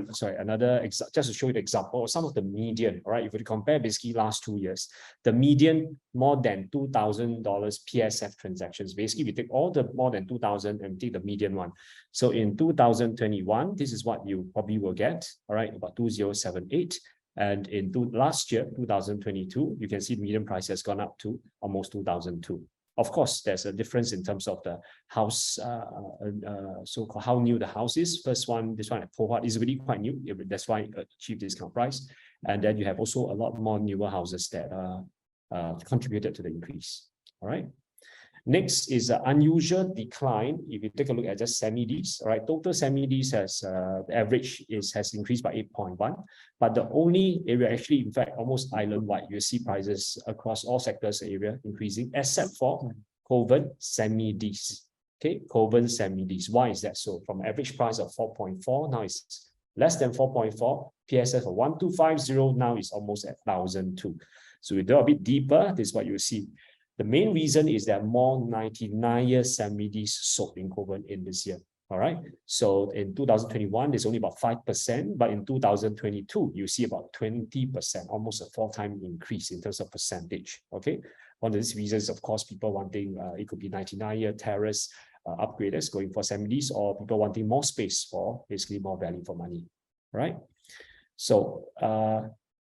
[SPEAKER 2] just to show you the example of some of the median. All right, if we compare basically last 2 years, the median more than $2,000 PSF transactions. Basically, we take all the more than 2,000 and take the median one. So in 2021, this is what you probably will get. All right, about 2,078. And in last year, 2022, you can see the median price has gone up to almost 2,002. Of course, there's a difference in terms of the house, so-called how new the house is. First one, this one at Pho Huat is really quite new. That's why it achieved this kind of price. And then you have also a lot more newer houses that contributed to the increase. All right. Next is an unusual decline. If you take a look at just semi-Ds, all right, total semi-Ds has the average has increased by 8.1, but the only area actually, in fact, almost island-wide, you see prices across all sectors area increasing, except for Covent semi-Ds. Okay, Covent semi-Ds. Why is that so? From average price of 4.4, now it's less than 4.4. PSF of 1,250 now is almost at 1,002. So we go a bit deeper. This is what you see. The main reason is that more 99-year semi-Ds sold in Covent in this year. All right. So in 2021, there's only about 5%, but in 2022, you see about 20%, almost a 4-time increase in terms of percentage. Okay. One of these reasons, of course, people wanting it could be 99-year terrace upgraders going for semi-Ds, or people wanting more space for basically more value for money. Right. So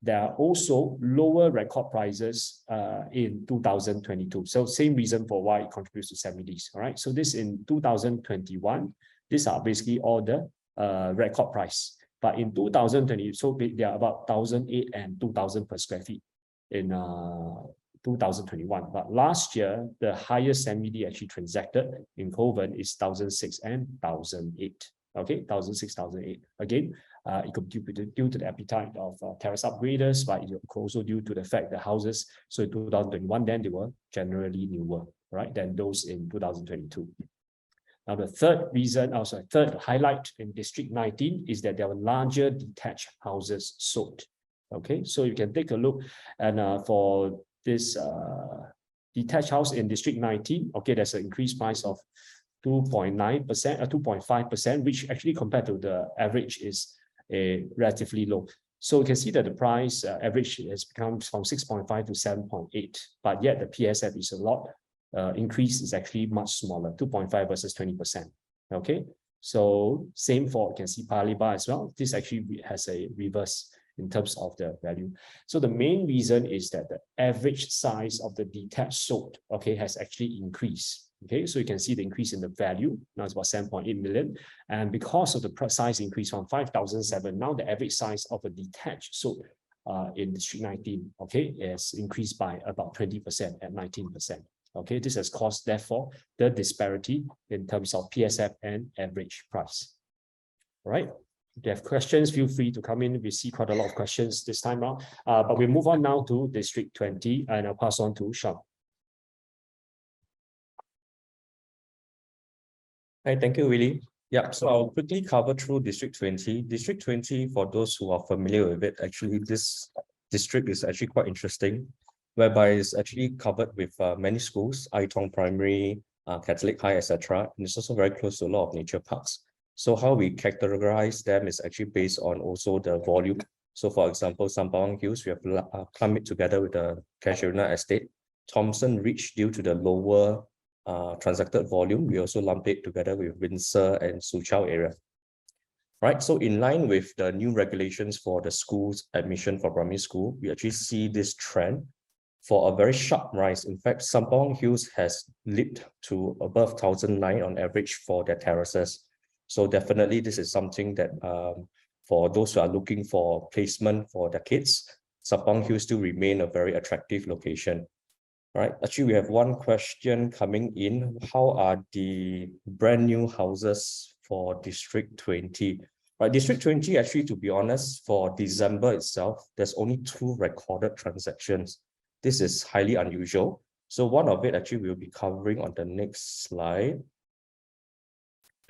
[SPEAKER 2] there are also lower record prices in 2022. So same reason for why it contributes to semi-Ds. All right. So this in 2021, these are basically all the record price. But in 2020, so they are about 1,008 and 2,000 per square feet in 2021. But last year, the highest semi-D actually transacted in Covent is 1,006 and 1,008. Okay, 1,006, 1,008. Again, it could be due to the appetite of terrace upgraders, but it could also due to the fact that houses, so in 2021, then they were generally newer, right, than those in 2022. Now, the third reason, third highlight in District 19 is that there were larger detached houses sold. Okay, so you can take a look, and for this detached house in District 19, okay, there's an increased price of 2.9%, 2.5%, which actually compared to the average is relatively low. So you can see that the price average has become from 6.5 to 7.8, but yet the PSF is a lot. Increase is actually much smaller, 2.5 versus 20%. Okay, so same for, you can see Paya Lebar as well. This actually has a reverse. in terms of the value. So the main reason is that the average size of the detached sold, okay, has actually increased. Okay, so you can see the increase in the value. Now it's about 7.8 million. And because of the size increase from 5,007, now the average size of a detached sold in District 19, okay, is increased by about 20% at 19%. Okay, this has caused, therefore, the disparity in terms of PSF and average price. All right. If you have questions, feel free to come in. We see quite a lot of questions this time around. But we move on now to District 20, and I'll pass on to Sean.
[SPEAKER 5] Hi, thank you, Willie. Yeah, so I'll quickly cover through District 20. District 20, for those who are familiar with it, actually this district is actually quite interesting, whereby it's actually covered with many schools, Aitong Primary, Catholic High, etc. And it's also very close to a lot of nature parks. So how we categorize them is actually based on also the volume. So for example, Sembawang Hills, we have clumped it together with the Casuarina Estate. Thomson Ridge, due to the lower transacted volume, we also lump it together with Windsor and Soochow area. Right, so in line with the new regulations for the schools admission for primary school, we actually see this trend for a very sharp rise. In fact, Sembawang Hills has leaped to above 1,009 on average for their terraces. So definitely this is something that for those who are looking for placement for their kids, Sembawang Hills still remain a very attractive location. Right, actually we have one question coming in. How are the brand new houses for District 20? Right, District 20, actually, to be honest, for December itself, there's only 2 recorded transactions. This is highly unusual. So one of it actually we'll be covering on the next slide.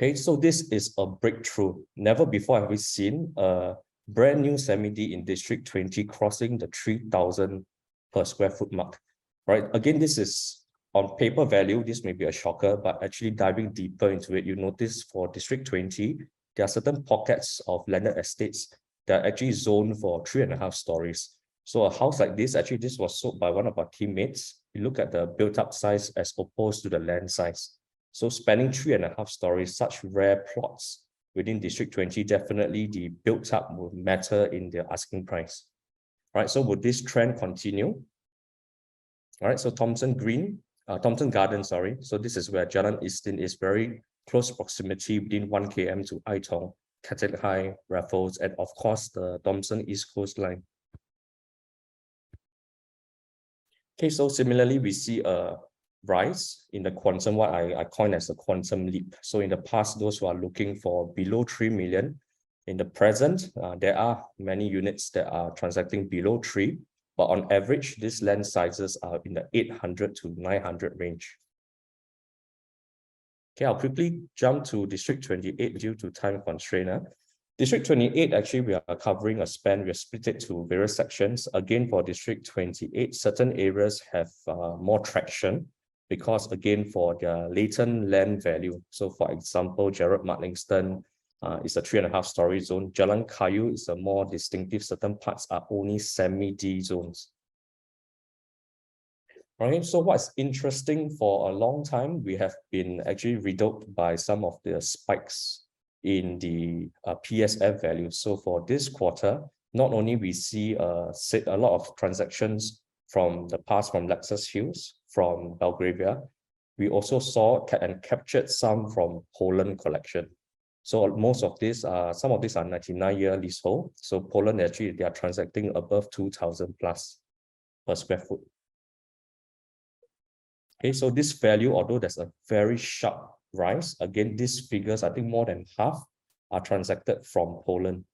[SPEAKER 5] Okay, so this is a breakthrough. Never before have we seen a brand new semi-D in District 20 crossing the 3,000 per square foot mark. Right, again, this is on paper value, this may be a shocker, but actually diving deeper into it, you notice for District 20, there are certain pockets of landed estates that are actually zoned for 3.5 stories. So a house like this, actually this was sold by one of our teammates. You look at the built-up size as opposed to the land size. So spanning 3.5 stories, such rare plots within District 20, definitely the built-up will matter in the asking price. Right, so would this trend continue? All right, so Thomson Garden, sorry. So this is where Jalan Istin is, very close proximity within 1 km to Aitong, Catholic High, Raffles, and of course the Thomson East Coast Line. Okay, so similarly, we see a rise in the quantum, what I coin as a quantum leap. So in the past, those who are looking for below 3 million, in the present, there are many units that are transacting below 3. But on average, these land sizes are in the 800 to 900 range. Okay, I'll quickly jump to District 28 due to time constraint. District 28, actually, we are covering a span. We are split it to various sections. Again, for District 28, certain areas have more traction because, again, for their latent land value. So, for example, Gerald Marlingston, it's a 3.5 story zone. Jalan Kayu is a more distinctive. Certain parts are only semi-D zones. Right, so what's interesting, for a long time, we have been actually riddled by some of the spikes in the PSF value. So for this quarter, not only we see a lot of transactions from the past from Lexus Hills, from Belgravia, we also saw and captured some from Poland collection. So most of these some of these are 99-year leasehold. So Poland, actually, they are transacting above 2,000 plus per square foot. Okay, so this value, although there's a very sharp rise, again, these figures, I think more than half are transacted from Poland.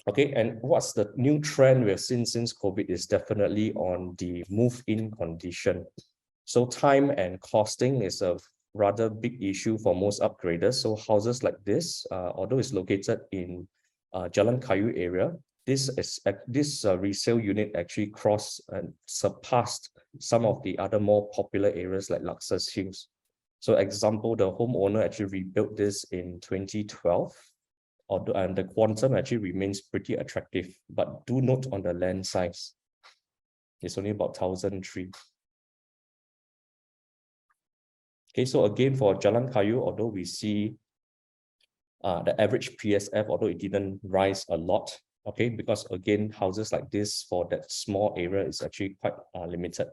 [SPEAKER 5] Okay, and what's the new trend we've seen since COVID is definitely on the move-in condition. So time and costing is a rather big issue for most upgraders. So houses like this, although it's located in Jalan Kayu area, this resale unit actually crossed and surpassed some of the other more popular areas like Lexus Hills. So example, the homeowner actually rebuilt this in 2012, and the quantum actually remains pretty attractive. But do note on the land size, it's only about 1,003. Okay, so again, for Jalan Kayu, although we see the average PSF, although it didn't rise a lot, okay, because again, houses like this for that small area is actually quite limited.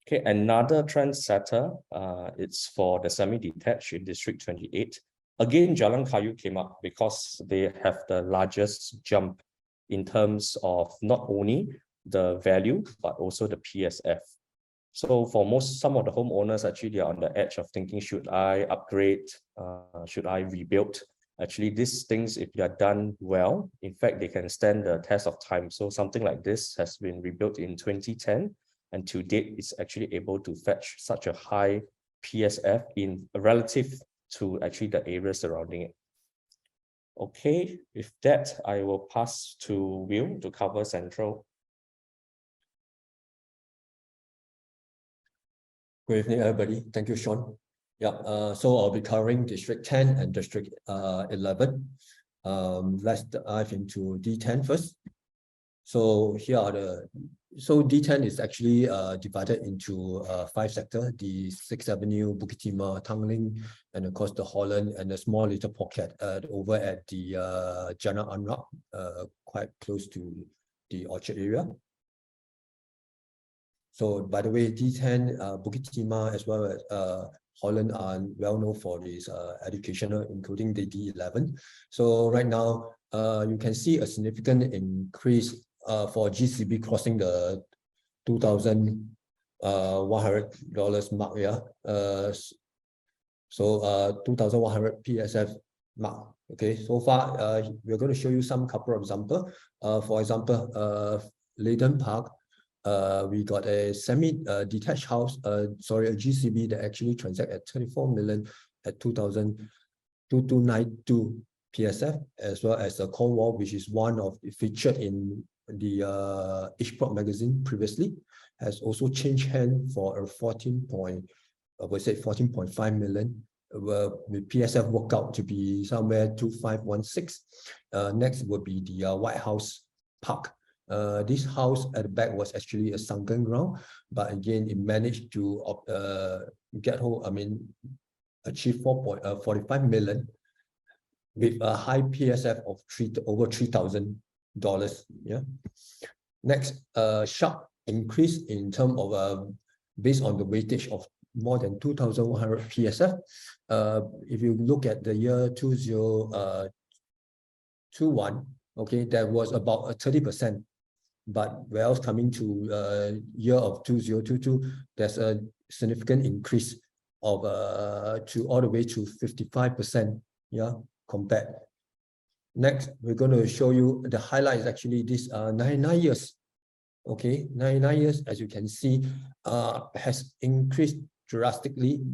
[SPEAKER 5] Okay, another trendsetter, it's for the semi-detached in District 28. Again, Jalan Kayu came up because they have the largest jump in terms of not only the value, but also the PSF. So for some of the homeowners, actually, they are on the edge of thinking, should I upgrade? Should I rebuild? Actually, these things, if they are done well, in fact, they can stand the test of time. So something like this has been rebuilt in 2010, and to date, it's actually able to fetch such a high PSF in relative to actually the area surrounding it. Okay, with that, I will pass to Will to cover Central.
[SPEAKER 6] Good evening, everybody. Thank you, Sean. Yeah, so I'll be covering District 10 and District 11. Let's dive into D10 first. So here are D10 is actually divided into 5 sectors: the 6th Avenue, Bukit Timah, Tanglin, and of course the Holland, and a small little pocket over at the Jalan Anrak, quite close to the Orchard area. So by the way, D10, Bukit Timah as well as Holland are well known for this educational, including the D11. So right now, you can see a significant increase for GCB crossing the $2,100 mark. Yeah. So 2,100 PSF mark. Okay. So far, we're going to show you some couple of examples. For example, Leighton Park. We got a semi-detached house, a GCB that actually transacted at 24 million at 2,292 PSF, as well as a Cornwall, which is one of featured in the Ishprop magazine previously, has also changed hand for a 14.5 million, with PSF work out to be somewhere 2,516. Next would be the White House Park. This house at the back was actually a sunken ground, but again, it managed to achieve 4.45 million with a high PSF of over $3,000. Yeah. Next, sharp increase in terms of based on the weightage of more than 2,100 PSF. If you look at the year 2021, okay, that was about a 30%. But whereas coming to year of 2022, there's a significant increase of to all the way to 55%. Yeah, compared. Next, we're going to show you the highlight is actually this 99 years. Okay, 99 years, as you can see, has increased drastically,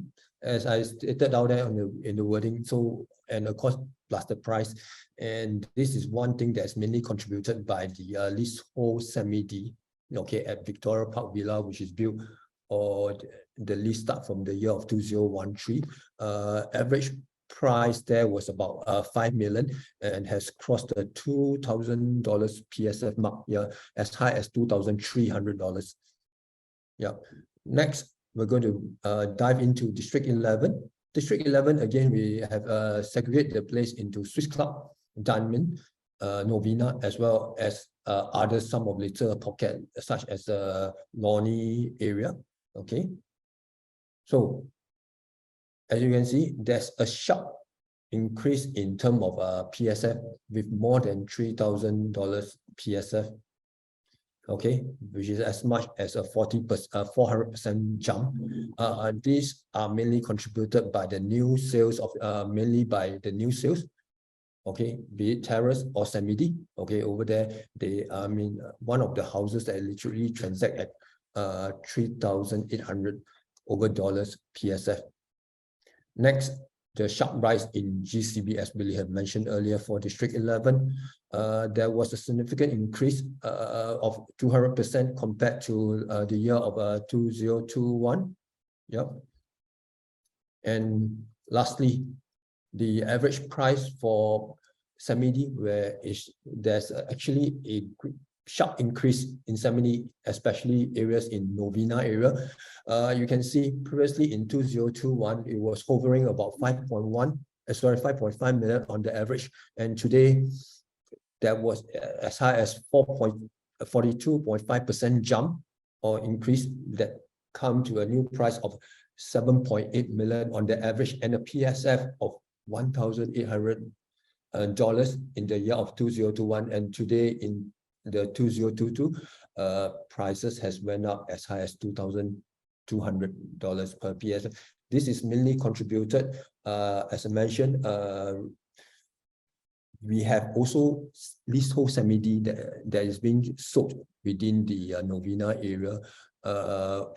[SPEAKER 6] as I stated out there in the wording. So, and of course, plus the price. And this is one thing that's mainly contributed by the leasehold semi-D, okay, at Victoria Park Villa, which is built, or the lease start from the year of 2013. Average price there was about 5 million and has crossed the $2,000 PSF mark, yeah, as high as $2,300. Yeah. Next, we're going to dive into District 11. District 11, again, we have segregated the place into Swiss Club, Diamond, Novena, as well as other some of little pocket, such as the Lornie area. Okay. So, as you can see, there's a sharp increase in terms of PSF with more than $3,000 PSF. Okay, which is as much as a 400% jump. These are mainly contributed by the new sales of mainly by the new sales. Okay, be it terrace or semi-D. Okay, over there, they one of the houses that literally transact at 3,800 over dollars PSF. Next, the sharp rise in GCB, as Billy had mentioned earlier, for District 11, there was a significant increase of 200% compared to the year of 2021. Yep. And lastly, the average price for semi-D, there's actually a sharp increase in semi-D, especially areas in Novena area. You can see previously in 2021, it was hovering about 5.1, sorry, 5.5 million on the average. And today, that was as high as 42.5% jump or increase that come to a new price of 7.8 million on the average, and a PSF of $1,800 in the year of 2021. And today in the 2022, prices has went up as high as $2,200 per PSF. This is mainly contributed, as I mentioned, we have also leasehold semi-D that is being sold within the Novena area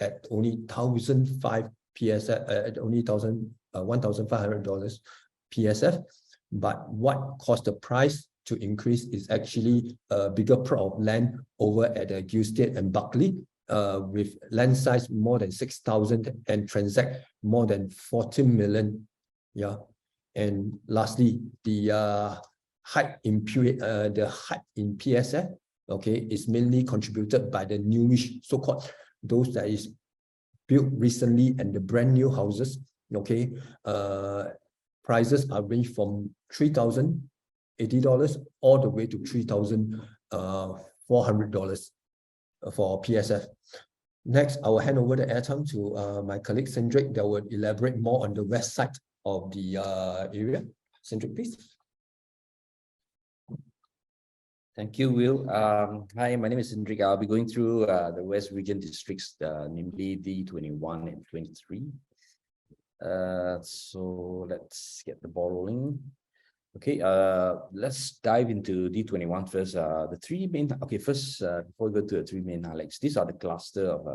[SPEAKER 6] at only 1,005 PSF, at only $1,500 PSF. But what caused the price to increase is actually a bigger plot of land over at Gilstead and Buckley, with land size more than 6,000 and transact more than 14 million. Yeah. And lastly, the height in PSF, okay, is mainly contributed by the newish, so-called those that is built recently and the brand new houses. Okay, prices are ranged from $3,080 all the way to $3,400 for PSF. Next, I will hand over the airtime to my colleague Cedric that will elaborate more on the west side of the area. Cedric, please.
[SPEAKER 7] Thank you, Will. Hi, my name is Hendrik. I'll be going through the West Region districts, namely D21 and 23. So let's get the ball rolling. Okay, let's dive into D21 first. The three main, okay, first, before we go to the three main highlights, these are the cluster of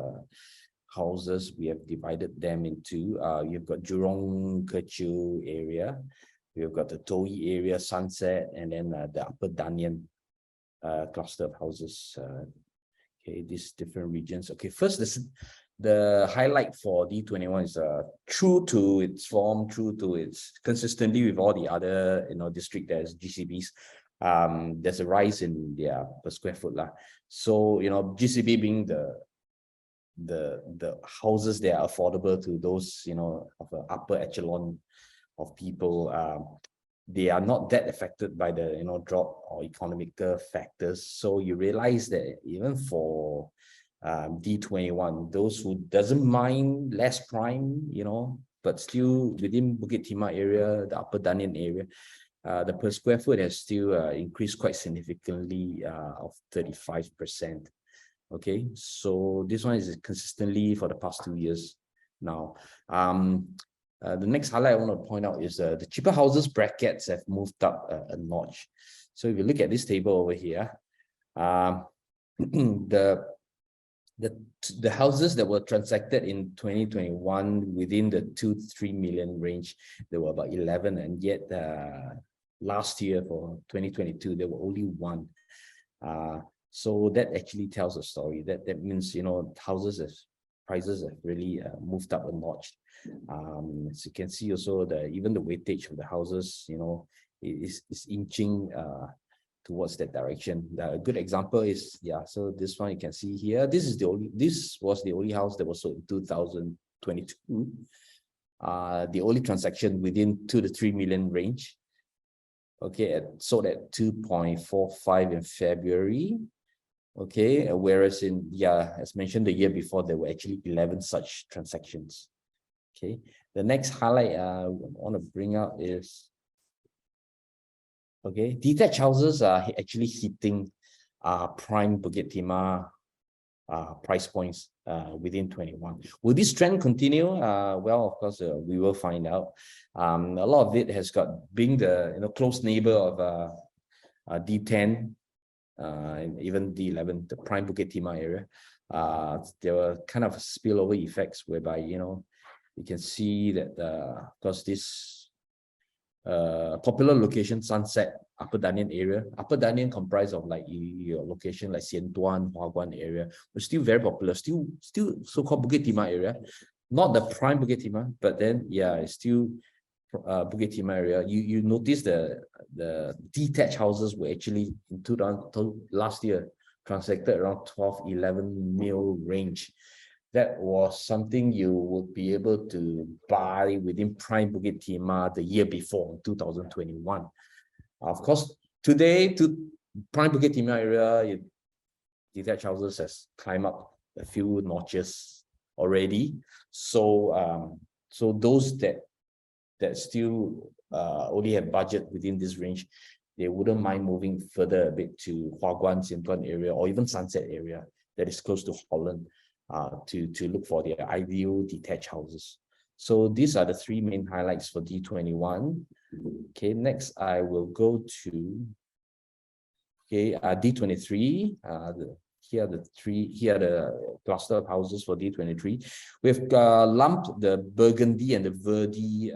[SPEAKER 7] houses. We have divided them into, you've got Jurong Kechil area, we've got the Toi area, Sunset, and then the Upper Danyan cluster of houses. Okay, these different regions. Okay, first, the highlight for D21 is true to its form, true to its consistently with all the other district there's GCBs. There's a rise in their per square foot lah. So GCB being the houses that are affordable to those of an upper echelon of people. They are not that affected by the drop or economical factors. So you realize that even for D21, those who doesn't mind less prime, but still within Bukit Timah area, the Upper Danyan area, the per square foot has still increased quite significantly of 35%. Okay, so this one is consistently for the past 2 years now. The next highlight I want to point out is the cheaper houses brackets have moved up a notch. So if you look at this table over here, the houses that were transacted in 2021 within the 2-3 million range, there were about 11, and yet last year for 2022 there were only 1. So that actually tells a story. That means prices have really moved up a notch. As you can see also, even the weightage of the houses is inching towards that direction. A good example is, so this one you can see here, this was the only house that was sold in 2022. The only transaction within 2 to 3 million range. Okay, sold at 2.45 in February. Okay, whereas as mentioned, the year before there were actually 11 such transactions. Okay, the next highlight I want to bring out is, okay, detached houses are actually hitting prime Bukit Timah price points within 21. Will this trend continue? Well, of course, we will find out. A lot of it has got being the close neighbor of D10 and even D11, the prime Bukit Timah area. There were kind of spillover effects whereby you can see that because this popular location, Sunset, Upper Danyan area. Upper Danyan comprised of like your location like Sian Tuan, Hua Guan area, was still very popular, still so-called Bukit Timah area. Not the prime Bukit Timah, but then it's still Bukit Timah area. You notice the detached houses were actually in last year transacted around 12-11 mil range. that was something you would be able to buy within Prime Bukit Timah the year before, 2021. Of course, today to Prime Bukit Timah area, detached houses has climbed up a few notches already. So so those that still only have budget within this range, they wouldn't mind moving further a bit to Hua Guan, Sian Tuan area, or even Sunset area that is close to Holland, to look for their ideal detached houses. So these are the three main highlights for D21. Okay, next I will go to D23. Here are the cluster of houses for D23. We've lumped the Burgundy and the Verdi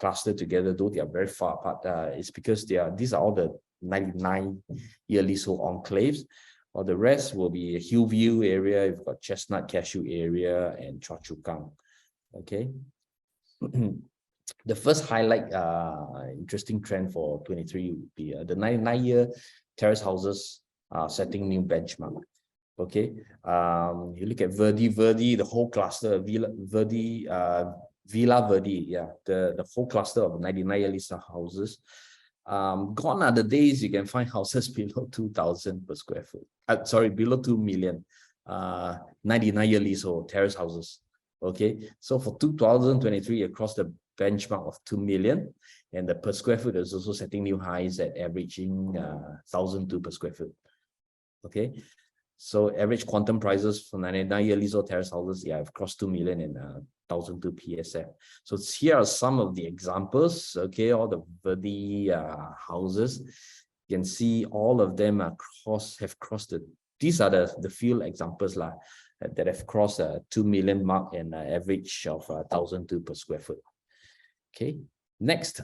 [SPEAKER 7] cluster together, though they are very far apart. It's because these are all the 99-year leasehold enclaves. Or the rest will be Hillview area. You've got Chestnut Cashew area and Choa Chu Kang. Okay. The first highlight, interesting trend for 23 would be the 99-year terrace houses setting new benchmark. Okay, you look at Verdi, the whole cluster, Villa Verdi, the whole cluster of 99-year leasehold houses. Gone are the days you can find houses below 2,000 per square foot. Sorry, below 2 million. 99-year leasehold terrace houses. Okay, so for 2023, across the benchmark of 2 million, and the per square foot is also setting new highs at averaging 1,002 per square foot. Okay, so average quantum prices for 99-year leasehold terrace houses, have crossed 2 million and 1,002 PSF. So here are some of the examples. Okay, all the Verdi houses. You can see all of them have crossed the. These are the few examples that have crossed 2 million mark and an average of 1,002 per square foot. Okay, next,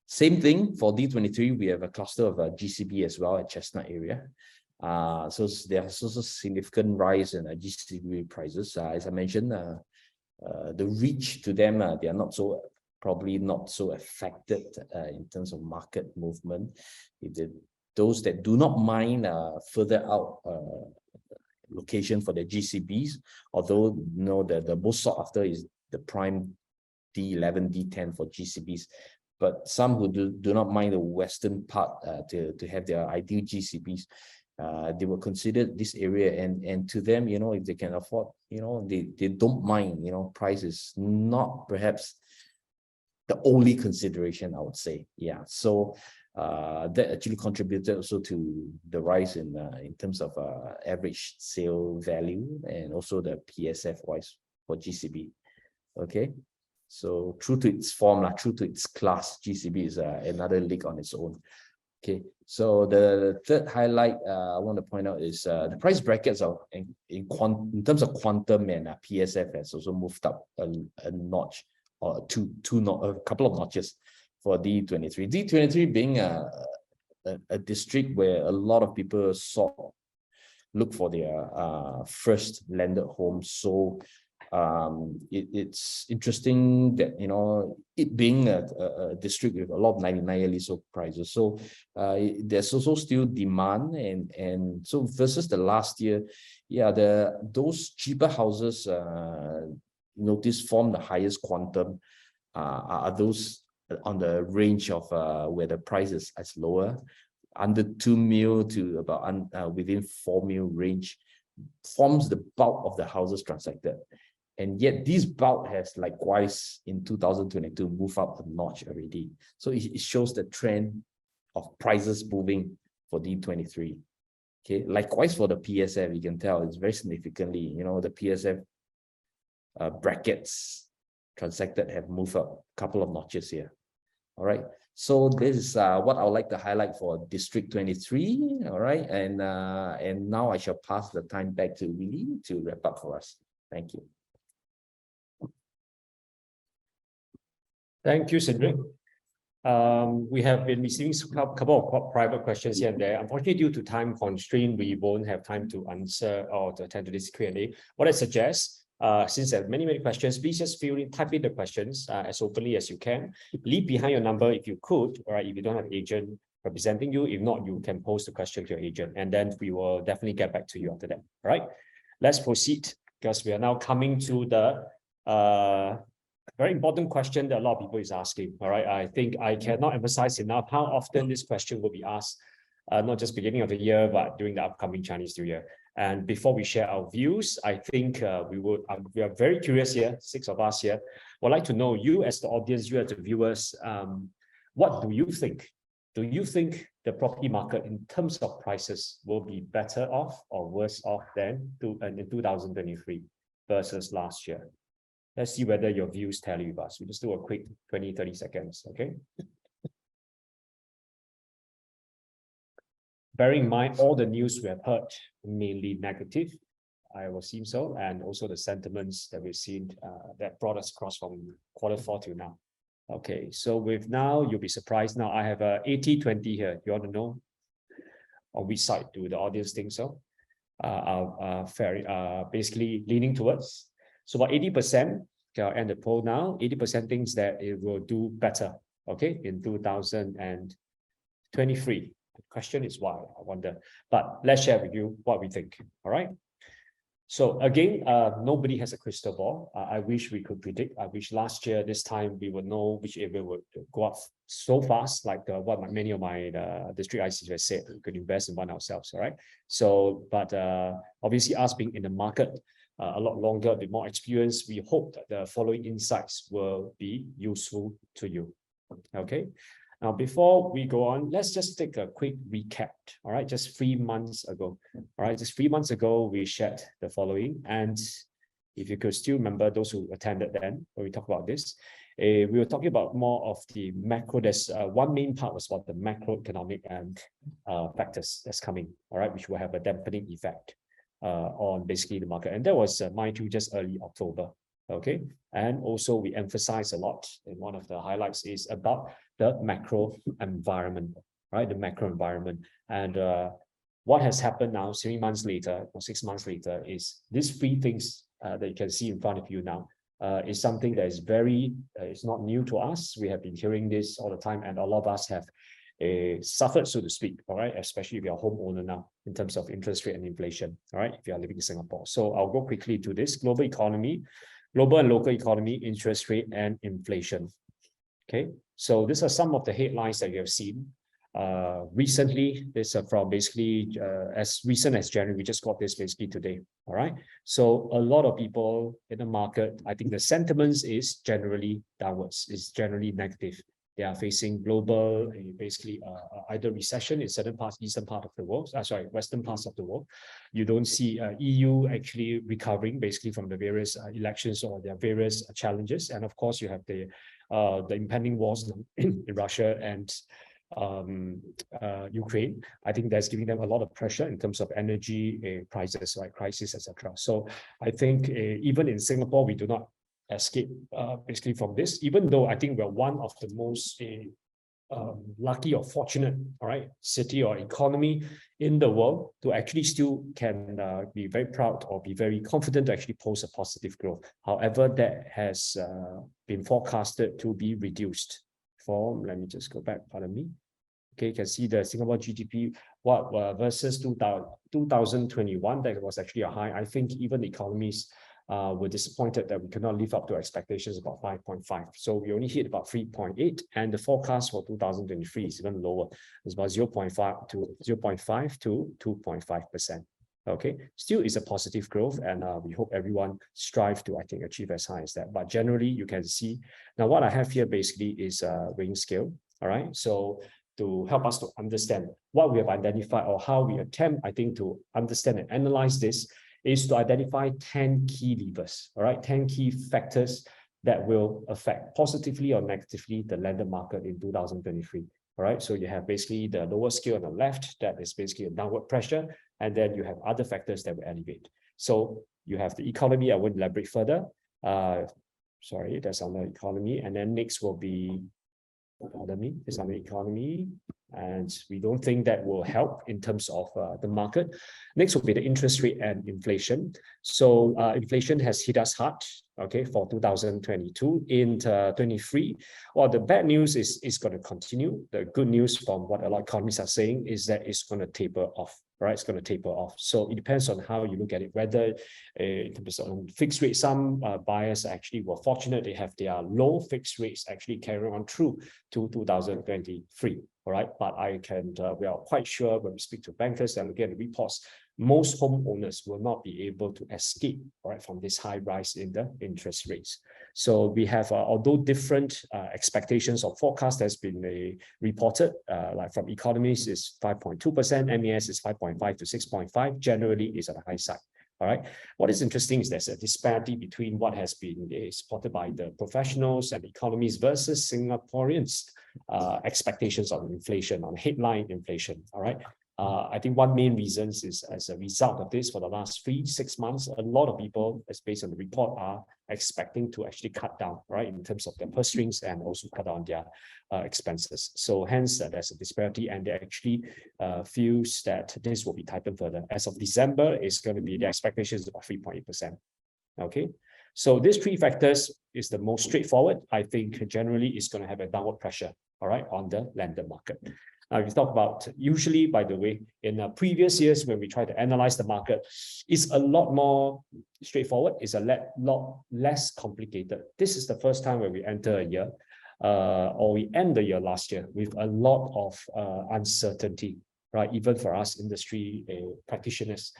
[SPEAKER 7] same thing for D23. We have a cluster of GCB as well at Chestnut area. So there's also significant rise in GCB prices. As I mentioned, the reach to them, they are probably not so affected in terms of market movement. Those that do not mind further out location for the GCBs, although the most sought after is the prime D11, D10 for GCBs. But some who do not mind the western part to have their ideal GCBs, they will consider this area, and to them, if they can afford, they don't mind. Price is not perhaps the only consideration, I would say. So that actually contributed also to the rise in terms of average sale value and also the PSF wise for GCB. Okay, so true to its form, true to its class, GCB is another league on its own. Okay, so the third highlight I want to point out is the price brackets are in terms of quantum, and PSF has also moved up a notch, or a couple of notches for D23. D23 being a district where a lot of people look for their first landed home. So it's interesting that it being a district with a lot of 99-year leasehold prices, so there's also still demand, and so versus the last year, those cheaper houses notice form the highest quantum are those on the range of where the price is lower, under 2 mil to about within 4 mil range, forms the bulk of the houses transacted. And yet this bulk has likewise in 2022 moved up a notch already. So it shows the trend of prices moving for D23. Okay, likewise for the PSF, you can tell it's very significantly, the PSF brackets transacted have moved up a couple of notches here. All right, so this is what I would like to highlight for District 23. All right, and now I shall pass the time back to Willie to wrap up for us. Thank you.
[SPEAKER 2] Thank you, Cedric. We have been receiving a couple of private questions here and there. Unfortunately, due to time constraint, we won't have time to answer or to attend to this Q&A. What I suggest, since there are many questions, please just type in the questions as openly as you can. Leave behind your number if you could, all right, if you don't have an agent representing you. If not, you can post the question to your agent, and then we will definitely get back to you after that. All right, let's proceed. because we are now coming to the very important question that a lot of people is asking. All right, I think I cannot emphasize enough how often this question will be asked, not just beginning of the year, but during the upcoming Chinese New Year. And before we share our views, I think we are very curious here, 6 of us here, would like to know, you as the audience, you as the viewers, what do you think? Do you think the property market in terms of prices will be better off or worse off than in 2023 versus last year? Let's see whether your views tally with us. We just do a quick 20-30 seconds, okay? Bearing in mind all the news we have heard, mainly negative, I will seem so, and also the sentiments that we've seen that brought us across from Q4 to now. Okay, so with now, you'll be surprised. Now I have a 80-20 here. You want to know on which side do the audience think so? Basically leaning towards. So about 80%, okay, I'll end the poll now. 80% thinks that it will do better, okay, in 2023. The question is why, I wonder. But let's share with you what we think, all right? So again, nobody has a crystal ball. I wish we could predict. I wish last year, this time, we would know which area would go up so fast, like what many of my district ICs have said, we could invest in one ourselves, all right? So, but obviously us being in the market a lot longer, a bit more experience, we hope that the following insights will be useful to you, okay? Now, before we go on, let's just take a quick recap, all right? Just 3 months ago, all right? Just 3 months ago, we shared the following. And if you could still remember, those who attended then, when we talk about this, we were talking about more of the macro. There's one main part was about the macroeconomic and factors that's coming, all right? Which will have a dampening effect on basically the market. And that was, mind you, just early October, okay? And also we emphasize a lot, and one of the highlights is about the macro environment, right? The macro environment. And what has happened now, 3 months later or 6 months later, is these 3 things that you can see in front of you now is something that is very, it's not new to us. We have been hearing this all the time, and a lot of us have suffered, so to speak, all right? Especially if you're a homeowner now, in terms of interest rate and inflation, all right? If you are living in Singapore. So I'll go quickly to this: global economy, global and local economy, interest rate, and inflation. Okay, so these are some of the headlines that you have seen recently. This are from basically as recent as January. We just got this basically today. All right, so a lot of people in the market, I think the sentiments is generally downwards, is generally negative. They are facing global, basically either recession in certain parts, eastern part of the world, western parts of the world. You don't see EU actually recovering basically from the various elections or their various challenges. And of course, you have the impending wars in Russia and Ukraine. I think that's giving them a lot of pressure in terms of energy prices, right, crisis, etc. So I think even in Singapore, we do not escape basically from this, even though I think we're one of the most lucky or fortunate, all right, city or economy in the world to actually still can be very proud or be very confident to actually post a positive growth. However, that has been forecasted to be reduced from, let me just go back, pardon me. Okay, you can see the Singapore GDP versus 2021, that was actually a high. I think even the economies were disappointed that we could not live up to expectations about 5.5. So we only hit about 3.8, and the forecast for 2023 is even lower. It's about 0.5 to 2.5%. Okay, still is a positive growth, and we hope everyone strive to, I think, achieve as high as that. But generally, you can see now what I have here basically is a weighing scale. All right, so to help us to understand what we have identified or how we attempt, I think, to understand and analyze this, is to identify 10 key levers, all right, 10 key factors that will affect positively or negatively the landed market in 2023. All right, so you have basically the lower scale on the left, that is basically a downward pressure, and then you have other factors that will elevate. So you have the economy. I won't elaborate further. Sorry, that's on the economy, and then next will be, pardon me, it's on the economy, and we don't think that will help in terms of the market. Next will be the interest rate and inflation. So inflation has hit us hard, okay, for 2022. In 23, well, the bad news is it's going to continue. The good news from what a lot of economists are saying is that it's going to taper off, right? It's going to taper off. So it depends on how you look at it, whether in terms of fixed rate, some buyers actually were fortunate, they have their low fixed rates actually carrying on through to 2023, all right? But we are quite sure when we speak to bankers and look at the reports, most homeowners will not be able to escape, right, from this high rise in the interest rates. So we have, although different expectations or forecast has been reported, like from economists is 5.2%, MES is 5.5 to 6.5, generally is at the high side. All right. What is interesting is there's a disparity between what has been supported by the professionals and economists versus Singaporeans' expectations on inflation, on headline inflation. All right. I think one main reason is as a result of this, for the last 3-6 months, a lot of people, as based on the report, are expecting to actually cut down, right, in terms of their purse strings and also cut down their expenses. So hence there's a disparity, and they actually feels that this will be tightened further. As of December, it's going to be the expectations about 3.8%. Okay. So these three factors is the most straightforward. I think generally it's going to have a downward pressure, all right, on the landed market. We talk about, usually, by the way, in previous years when we try to analyze the market, it's a lot more straightforward, it's a lot less complicated. This is the first time when we enter a year, or we end the year last year with a lot of uncertainty, right? Even for us industry practitioners,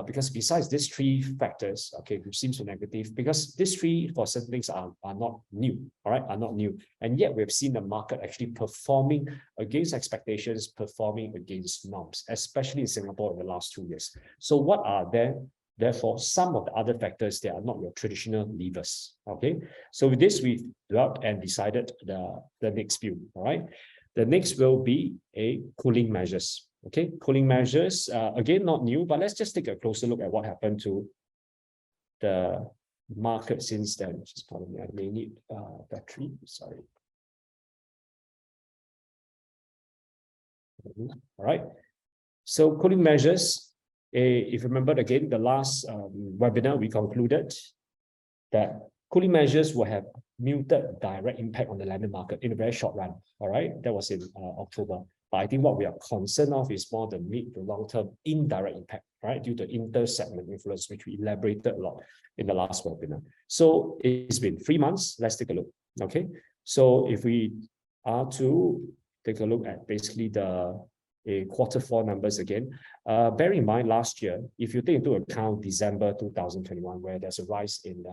[SPEAKER 2] because besides these three factors, okay, which seems so negative, because these three for certain things are not new, all right, are not new. And yet we've seen the market actually performing against expectations, performing against norms, especially in Singapore in the last 2 years. So what are therefore some of the other factors that are not your traditional levers? Okay, so with this, we've developed and decided the next view, all right? The next will be cooling measures. Okay, cooling measures, again, not new, but let's just take a closer look at what happened to the market since then. Just pardon me, I may need battery, sorry. All right, so cooling measures, if you remember again, the last webinar, we concluded that cooling measures will have muted direct impact on the landed market in a very short run. All right, that was in October. But I think what we are concerned of is more the mid to long-term indirect impact, right, due to inter-segment influence, which we elaborated a lot in the last webinar. So it's been 3 months. Let's take a look. Okay, so if we are to take a look at basically the Q4 numbers again, bear in mind last year, if you take into account December 2021, where there's a rise in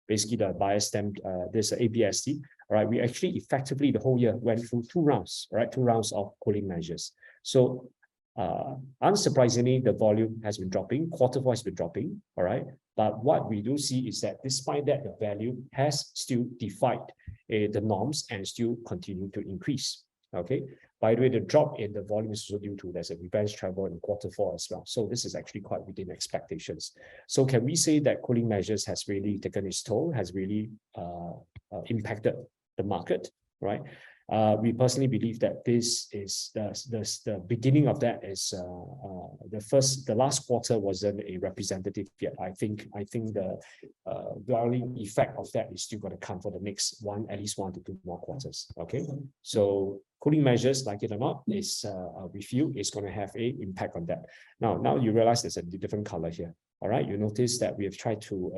[SPEAKER 2] basically the bias stamp, this ABST, all right, we actually effectively the whole year went through 2 rounds, right, 2 rounds of cooling measures. So unsurprisingly, the volume has been dropping, Q4 has been dropping, all right, but what we do see is that despite that, the value has still defied the norms and still continue to increase. Okay, by the way, the drop in the volume is also due to there's a revenge travel in Q4 as well. So this is actually quite within expectations. So can we say that cooling measures has really taken its toll, has really impacted the market, right? We personally believe that this is the beginning of that is the last quarter wasn't a representative yet. I think the dwelling effect of that is still going to come for the next at least 1 to 2 more quarters. Okay, so cooling measures, like it or not, is we feel is going to have a impact on that. Now you realize there's a different color here. All right, you notice that we have tried to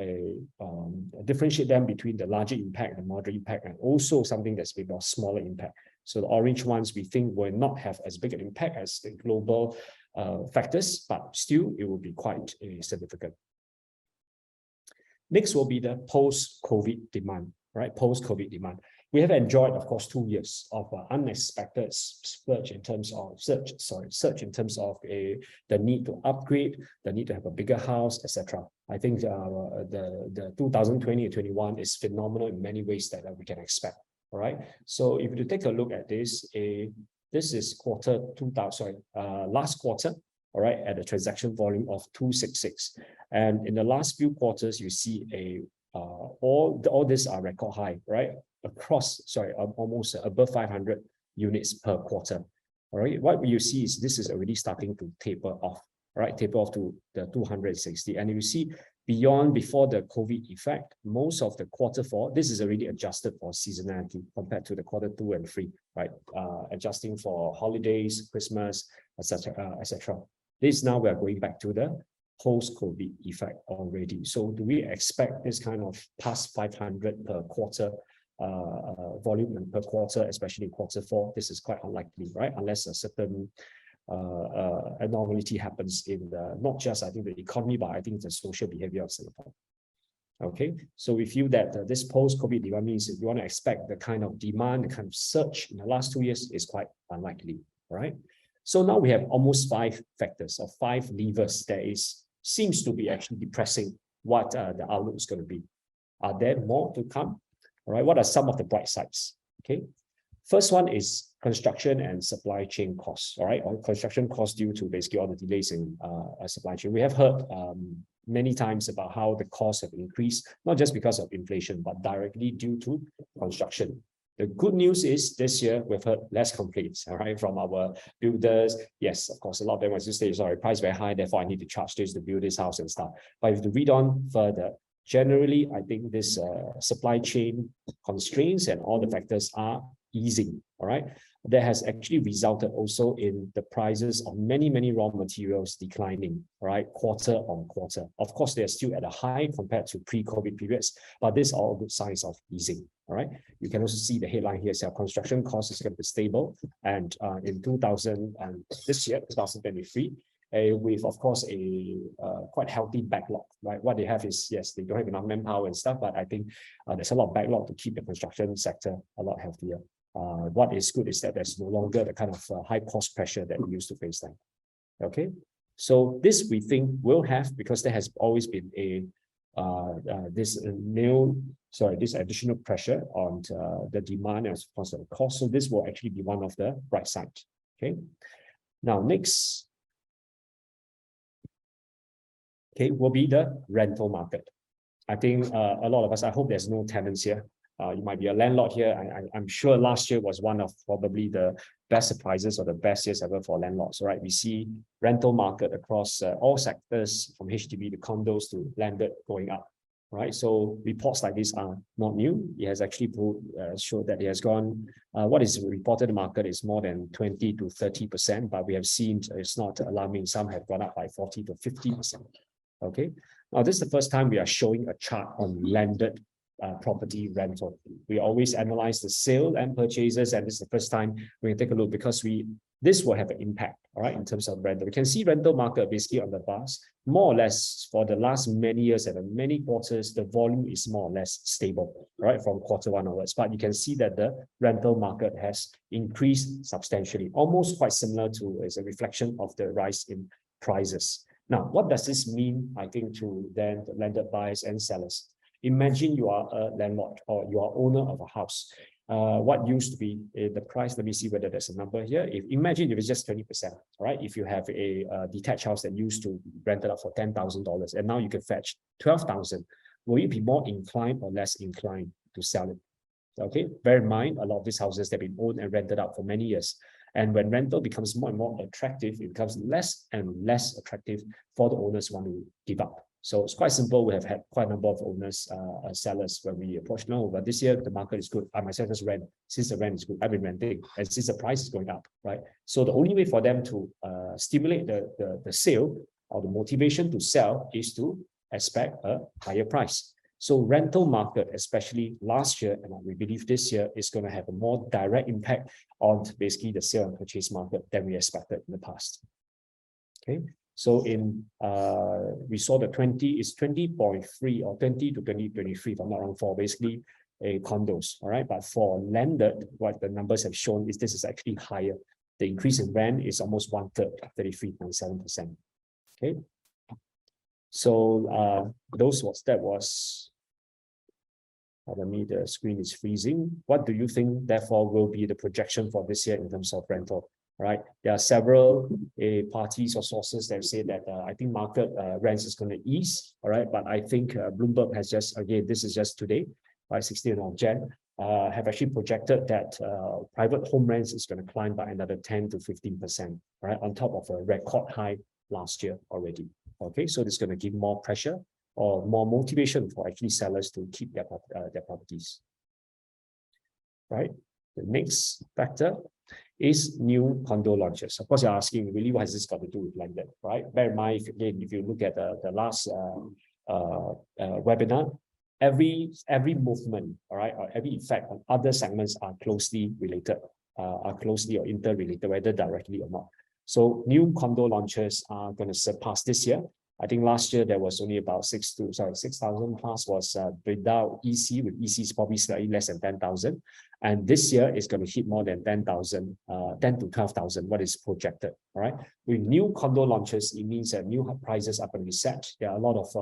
[SPEAKER 2] differentiate them between the larger impact, the moderate impact, and also something that's maybe a smaller impact. So the orange ones we think will not have as big an impact as the global factors, but still it will be quite significant. Next will be the post-COVID demand, right? Post-COVID demand. We have enjoyed, of course, 2 years of unexpected surge in terms of the need to upgrade, the need to have a bigger house, etc. I think the 2020 and 21 is phenomenal in many ways that we can expect. All right. So if you take a look at this, this is last quarter. All right, at a transaction volume of 266, and in the last few quarters, you see all these are record high, right? Almost above 500 units per quarter. All right, what you see is this is already starting to taper off, right? Taper off to the 260. And if you see before the COVID effect, most of the Q4, this is already adjusted for seasonality compared to the Q2 and 3, right? Adjusting for holidays, Christmas, etc., etc. This now we are going back to the post-COVID effect already. So do we expect this kind of past 500 per quarter volume and per quarter, especially quarter 4? This is quite unlikely, right? Unless a certain abnormality happens in the, not just I think the economy, but I think the social behavior of Singapore. Okay, so we feel that this post-COVID demand means if you want to expect the kind of demand, the kind of surge in the last 2 years is quite unlikely, right? So now we have almost 5 factors or 5 levers that seems to be actually depressing what the outlook is going to be. Are there more to come? All right, what are some of the bright sides? Okay, first one is construction and supply chain costs, all right, or construction costs due to basically all the delays in supply chain. We have heard many times about how the costs have increased, not just because of inflation, but directly due to construction. The good news is this year we've heard less complaints, all right, from our builders. Yes, of course, a lot of them will just say, sorry, price very high, therefore I need to charge this to build this house and stuff. But if you read on further, generally, I think this supply chain constraints and all the factors are easing, all right? That has actually resulted also in the prices of many, many raw materials declining, right, quarter on quarter. Of course, they're still at a high compared to pre-COVID periods, but these are all good signs of easing, all right? You can also see the headline here, so construction costs is going to be stable. And in this year, 2023, with, of course, a quite healthy backlog, right? What they have is, yes, they don't have enough manpower and stuff, but I think there's a lot of backlog to keep the construction sector a lot healthier. What is good is that there's no longer the kind of high cost pressure that we used to face then. Okay, so this we think will have, because there has always been a this additional pressure on the demand as opposed to the cost. So this will actually be one of the bright sides. Okay, now next, okay, will be the rental market. I think a lot of us, I hope there's no tenants here. You might be a landlord here. I'm sure last year was one of probably the best surprises or the best years ever for landlords, right? We see rental market across all sectors, from HDB to condos to landed, going up, right? So reports like this are not new. It has actually showed that it has gone, what is reported in the market is more than 20 to 30%, but we have seen it's not alarming. Some have gone up by 40 to 50%. Okay, now this is the first time we are showing a chart on landed property rental. We always analyze the sale and purchases, and this is the first time we can take a look, because this will have an impact, all right, in terms of rental. We can see rental market basically on the bars, more or less for the last many years and many quarters, the volume is more or less stable, right, from quarter 1 onwards. But you can see that the rental market has increased substantially, almost quite similar to as a reflection of the rise in prices. Now, what does this mean, I think, to then the landed buyers and sellers? Imagine you are a landlord or you are owner of a house. What used to be the price, let me see whether there's a number here. Imagine if it's just 20%, right? If you have a detached house that used to rent it out for $10,000 and now you can fetch 12,000, will you be more inclined or less inclined to sell it? Okay, bear in mind, a lot of these houses that have been owned and rented out for many years. And when rental becomes more and more attractive, it becomes less and less attractive for the owners who want to give up. So it's quite simple. We have had quite a number of owners, sellers, when we approach them. But this year, the market is good. I myself just rent. Since the rent is good, I've been renting. And since the price is going up, right? So the only way for them to stimulate the sale or the motivation to sell is to expect a higher price. So rental market, especially last year, and we believe this year, is going to have a more direct impact on basically the sale and purchase market than we expected in the past. Okay. So we saw the 20.3 or 20 to 2023, if I'm not wrong, for basically condos, all right? But for landed, what the numbers have shown is this is actually higher. The increase in rent is almost 1/3, 33.7%. Okay. So that was, pardon me, the screen is freezing. What do you think, therefore, will be the projection for this year in terms of rental? Right, there are several parties or sources that say that I think market rents is going to ease, all right, but I think Bloomberg has just, again, this is just today, right, 16th of Jan, have actually projected that private home rents is going to climb by another 10 to 15%, right, on top of a record high last year already. Okay, so this is going to give more pressure or more motivation for actually sellers to keep their properties. Right, the next factor is new condo launches. Of course, you're asking, really, what has this got to do with landed, right? Bear in mind, if you look at the last webinar, every movement, all right, or every effect on other segments are closely related, are closely or interrelated, whether directly or not. So new condo launches are going to surpass this year. I think last year there was only about 6,000 plus was without EC, with ECs probably slightly less than 10,000. And this year is going to hit more than 10,000, 10 to 12,000, what is projected, all right? With new condo launches, it means that new prices are going to be set. There are a lot of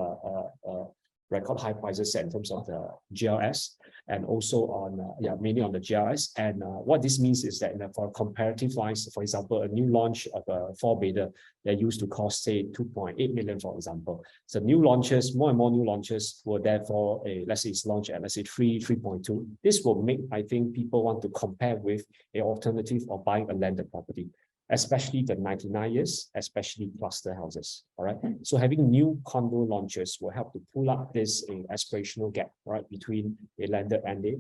[SPEAKER 2] record high prices set in terms of the GLS and also on, mainly on the GLS. And what this means is that for comparative wise, for example, a new launch of a 4-bedder that used to cost, say, 2.8 million, for example. So new launches, more and more new launches will therefore, let's say it's launched at, let's say 3.2. This will make, I think, people want to compare with an alternative of buying a landed property, especially the 99 years, especially cluster houses, all right? So having new condo launches will help to pull up this aspirational gap, right, between a landed and a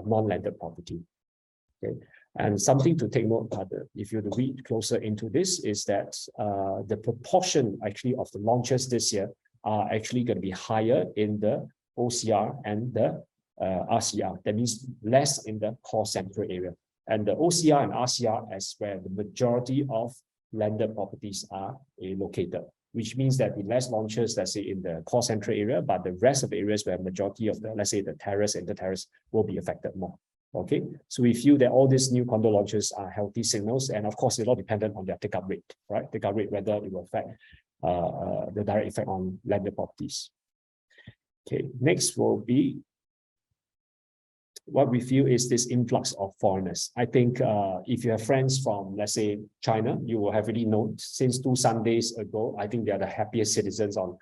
[SPEAKER 2] non-landed property, okay? And something to take note, if you read closer into this, is that the proportion actually of the launches this year are actually going to be higher in the OCR and the RCR. That means less in the core central area. And the OCR and RCR is where the majority of landed properties are located, which means that the less launches, let's say in the core central area, but the rest of the areas where majority of the, let's say the terrace and the terrace will be affected more. Okay, so we feel that all these new condo launches are healthy signals, and of course, it's all dependent on their take-up rate, right? Take-up rate, whether it will affect the direct effect on landed properties. Okay, next will be what we feel is this influx of foreigners. I think if you have friends from, let's say, China, you will have already known since 2 Sundays ago, I think they are the happiest citizens on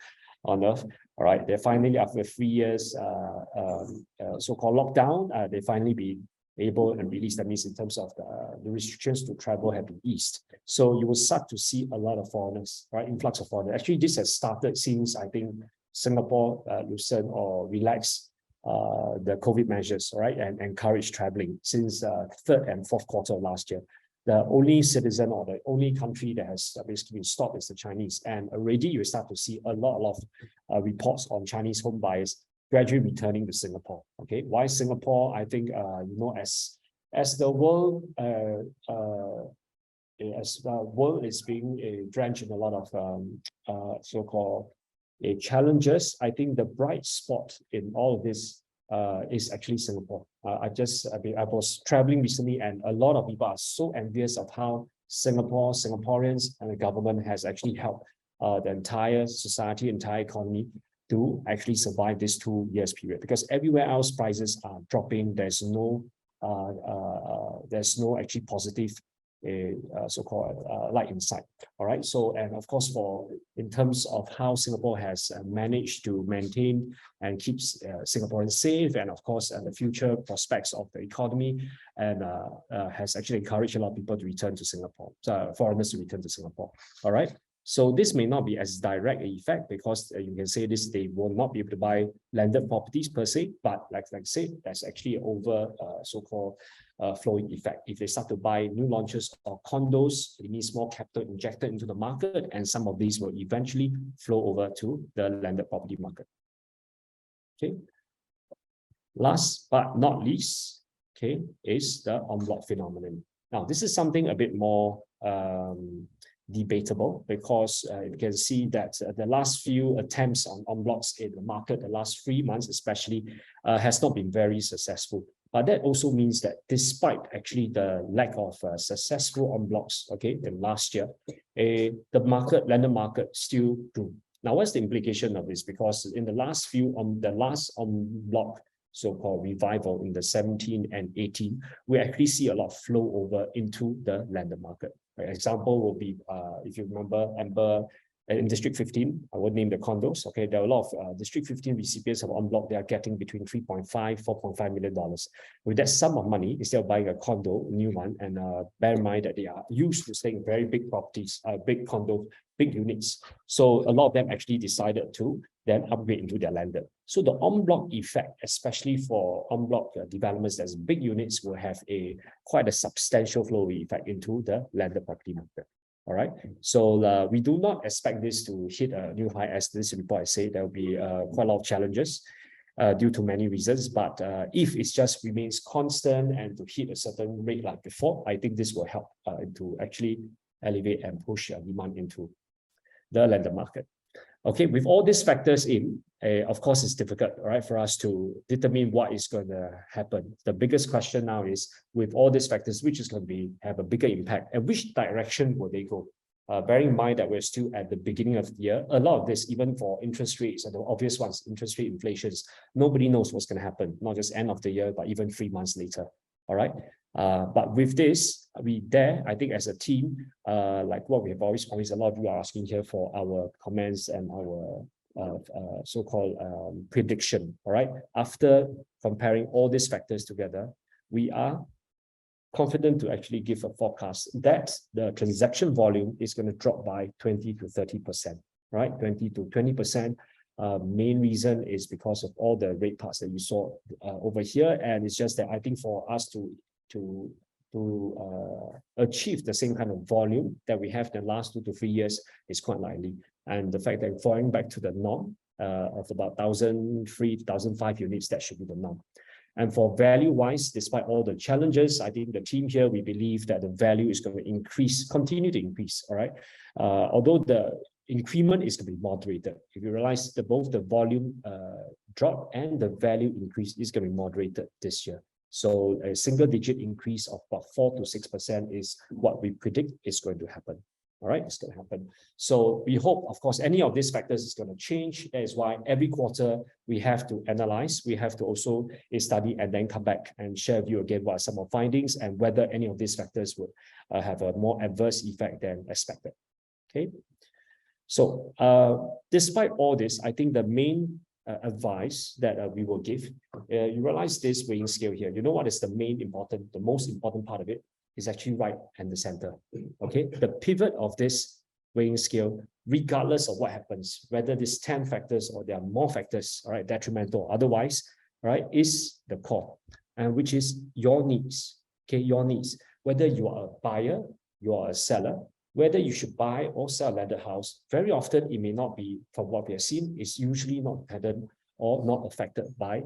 [SPEAKER 2] earth. All right, they're finally, after 3 years so-called lockdown, they finally be able and released. That means in terms of the restrictions to travel have been eased. So you will start to see a lot of foreigners, right? Influx of foreigners. Actually, this has started since, I think, Singapore loosened or relaxed the COVID measures, right, and encourage traveling since 3rd and 4th quarter of last year. The only citizen or the only country that has basically been stopped is the Chinese. And already you start to see a lot of reports on Chinese home buyers gradually returning to Singapore. Okay, why Singapore? I think as the world is being drenched in a lot of so-called challenges, I think the bright spot in all of this is actually Singapore. I was traveling recently, and a lot of people are so envious of how Singaporeans and the government has actually helped the entire society, entire economy to actually survive this 2 years period. Because everywhere else prices are dropping, there's no actually positive so-called light in sight. All right. So, and of course, in terms of how Singapore has managed to maintain and keeps Singaporeans safe, and of course, the future prospects of the economy, and has actually encouraged a lot of people to return to Singapore, foreigners to return to Singapore. All right. So this may not be as direct an effect, because you can say this, they will not be able to buy landed properties per se, but like I said, that's actually over so-called flowing effect. If they start to buy new launches or condos, it means more capital injected into the market, and some of these will eventually flow over to the landed property market. Okay. Last but not least, okay, is the en bloc phenomenon. Now, this is something a bit more debatable, because you can see that the last few attempts on en blocs in the market, the last 3 months especially, has not been very successful. But that also means that despite actually the lack of successful en blocs, okay, in last year, the landed market still grew. Now, what's the implication of this? Because in the last en bloc so-called revival in the 17 and 18, we actually see a lot of flow over into the landed market. An example will be, if you remember, Amber in District 15, I won't name the condos. Okay, there are a lot of District 15 recipients of en bloc. They are getting between $3.5–4.5 million. With that sum of money, instead of buying a condo, new one, and bear in mind that they are used to staying in very big properties, big condos, big units. So a lot of them actually decided to then upgrade into their landed. So the en bloc effect, especially for en bloc developments that's big units, will have quite a substantial flow effect into the landed property market. All right, so we do not expect this to hit a new high. As this report I say, there will be quite a lot of challenges due to many reasons. But if it just remains constant and to hit a certain rate like before, I think this will help to actually elevate and push demand into the landed market. Okay, with all these factors in, of course, it's difficult, right, for us to determine what is going to happen. The biggest question now is, with all these factors, which is going to have a bigger impact, and which direction will they go? Bearing in mind that we're still at the beginning of the year, a lot of this, even for interest rates and the obvious ones, interest rate inflations, nobody knows what's going to happen, not just end of the year, but even 3 months later. All right. But with this, I think as a team, like what we have always promised, a lot of you are asking here for our comments and our so-called prediction. All right. After comparing all these factors together, we are confident to actually give a forecast that the transaction volume is going to drop by 20 to 30%, right? 20 to 20%. Main reason is because of all the rate parts that you saw over here, and it's just that I think for us to achieve the same kind of volume that we have in the last 2 to 3 years is quite likely. And the fact that falling back to the norm of about 1,003 to 1,005 units, that should be the norm. And for value-wise, despite all the challenges, I think the team here, we believe that the value is going to increase, continue to increase, all right? Although the increment is going to be moderated. If you realize that both the volume drop and the value increase is going to be moderated this year. So a single-digit increase of about 4 to 6% is what we predict is going to happen. All right, it's going to happen. So we hope, of course, any of these factors is going to change. That is why every quarter we have to analyze, we have to also study and then come back and share with you again what are some of findings and whether any of these factors would have a more adverse effect than expected. Okay. So despite all this, I think the main advice that we will give, you realize this weighing scale here. You know what is the most important part of it? Is actually right in the center. Okay, the pivot of this weighing scale, regardless of what happens, whether there's 10 factors or there are more factors, all right, detrimental, otherwise, right, is the core, and which is your needs. Okay, your needs. Whether you are a buyer, you are a seller, whether you should buy or sell a landed house, very often it may not be, from what we have seen, it's usually not dependent or not affected by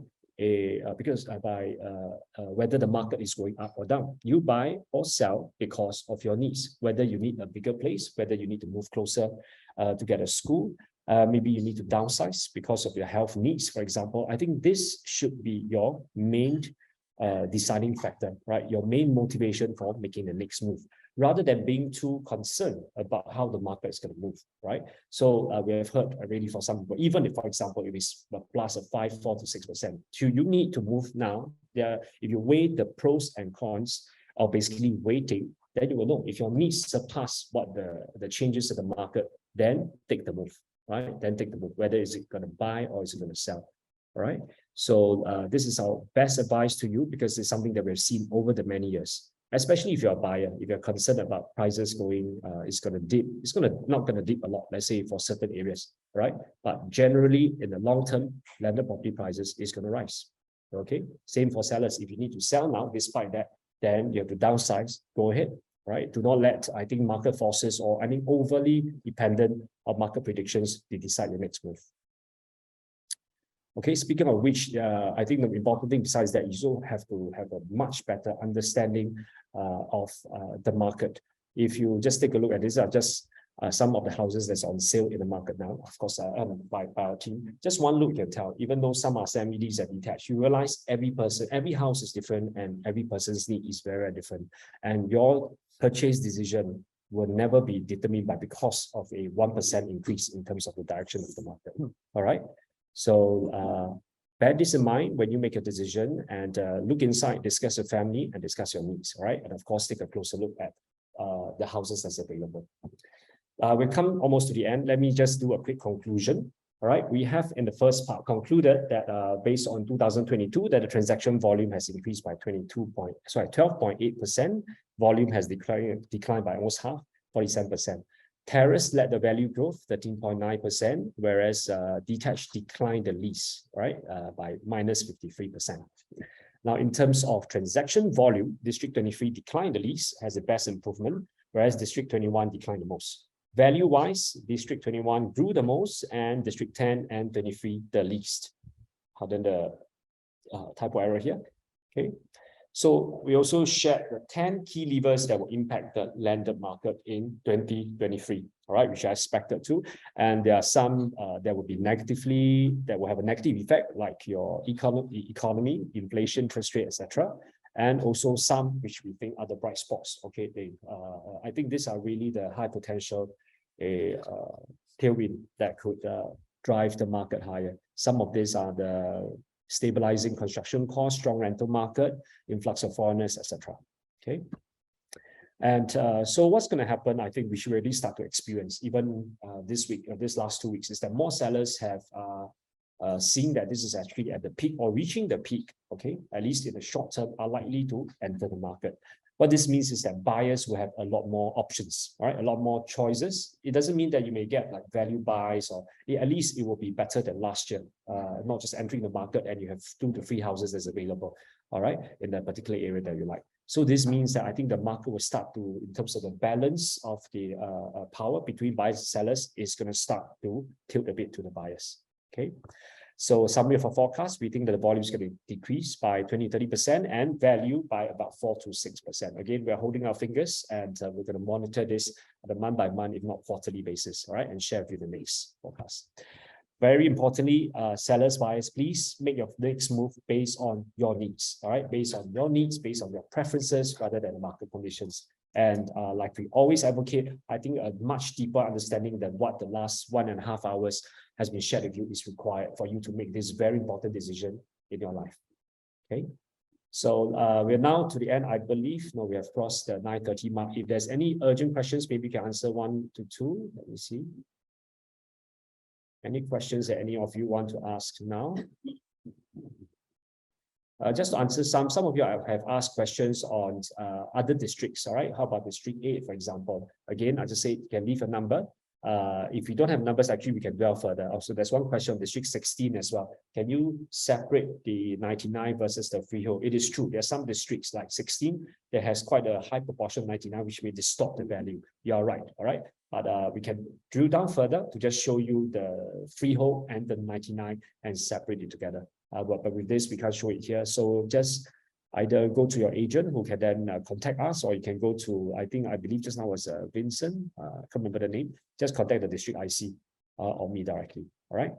[SPEAKER 2] whether the market is going up or down. You buy or sell because of your needs, whether you need a bigger place, whether you need to move closer to get a school, maybe you need to downsize because of your health needs, for example. I think this should be your main deciding factor, right? Your main motivation for making the next move, rather than being too concerned about how the market is going to move, right? So we have heard already for some people, even if, for example, it is a plus of 4 to 6%, so you need to move now. If you weigh the pros and cons of basically waiting, then you will know if your needs surpass what the changes in the market, then take the move, right? Then take the move, whether is it going to buy or is it going to sell, all right? So this is our best advice to you, because it's something that we've seen over the many years. Especially if you're a buyer, if you're concerned about prices going, it's going to dip. It's not going to dip a lot, let's say for certain areas, right? But generally, in the long term, landed property prices is going to rise. Okay, same for sellers. If you need to sell now, despite that, then you have to downsize. Go ahead, right? Do not let, I think, market forces or overly dependent on market predictions to decide your next move. Okay, speaking of which, I think the important thing besides that, you also have to have a much better understanding of the market. If you just take a look at this, are just some of the houses that's on sale in the market now, of course, by our team. Just one look can tell, even though some are semi-leased and detached, you realize every house is different and every person's need is very different. And your purchase decision will never be determined because of a 1% increase in terms of the direction of the market. All right. So bear this in mind when you make a decision, and look inside, discuss your family and discuss your needs, all right? And of course, take a closer look at the houses that's available. we come almost to the end. Let me just do a quick conclusion. All right, we have in the first part concluded that based on 2022, that the transaction volume has increased by 12.8%. Volume has declined by almost half, 47%. Terrace led the value growth, 13.9%, whereas detached declined the least, right, by minus 53%. Now, in terms of transaction volume, District 23 declined the least, has the best improvement, whereas District 21 declined the most. Value-wise, District 21 grew the most, and District 10 and 23 the least. Pardon the typo error here. Okay. So we also shared the 10 key levers that will impact the landed market in 2023, all right, which I expected to. And there are some that will have a negative effect, like your economy, inflation, interest rate, etc. And also some which we think are the bright spots. Okay, I think these are really the high potential tailwind that could drive the market higher. Some of these are the stabilizing construction costs, strong rental market, influx of foreigners, etc. Okay. And so what's going to happen, I think we should really start to experience, even this week, or this last 2 weeks, is that more sellers have seen that this is actually at the peak or reaching the peak, okay, at least in the short term, are likely to enter the market. What this means is that buyers will have a lot more options, right? A lot more choices. It doesn't mean that you may get like value buys, or at least it will be better than last year, not just entering the market and you have 2 to 3 houses that's available, all right, in that particular area that you like. So this means that I think the market will start to, in terms of the balance of the power between buyers and sellers, is going to start to tilt a bit to the buyers, okay? So summary of our forecast, we think that the volume is going to decrease by 20-30% and value by about 4 to 6%. Again, we're holding our fingers, and we're going to monitor this on a month by month, if not quarterly basis, all right, and share with you the next forecast. Very importantly, sellers, buyers, please make your next move based on your needs, all right, based on your needs, based on your preferences, rather than the market conditions. And like we always advocate, I think a much deeper understanding than what the last 1.5 hours has been shared with you is required for you to make this very important decision in your life. Okay. So we're now to the end, I believe. No, we have crossed the 9:30 mark. If there's any urgent questions, maybe you can answer 1 to 2. Let me see. Any questions that any of you want to ask now? Just to answer some of you have asked questions on other districts, all right? How about District 8, for example? Again, I just say you can leave a number. If you don't have numbers, actually, we can dwell further. Also, there's one question on District 16 as well. Can you separate the 99 versus the freehold? It is true. There are some districts like 16 that has quite a high proportion of 99, which may distort the value. You are right, all right? But we can drill down further to just show you the freehold and the 99 and separate it together. But with this, we can't show it here. So just either go to your agent who can then contact us, or you can go to, I believe just now was Vincent, I can't remember the name. Just contact the district IC or me directly. All right.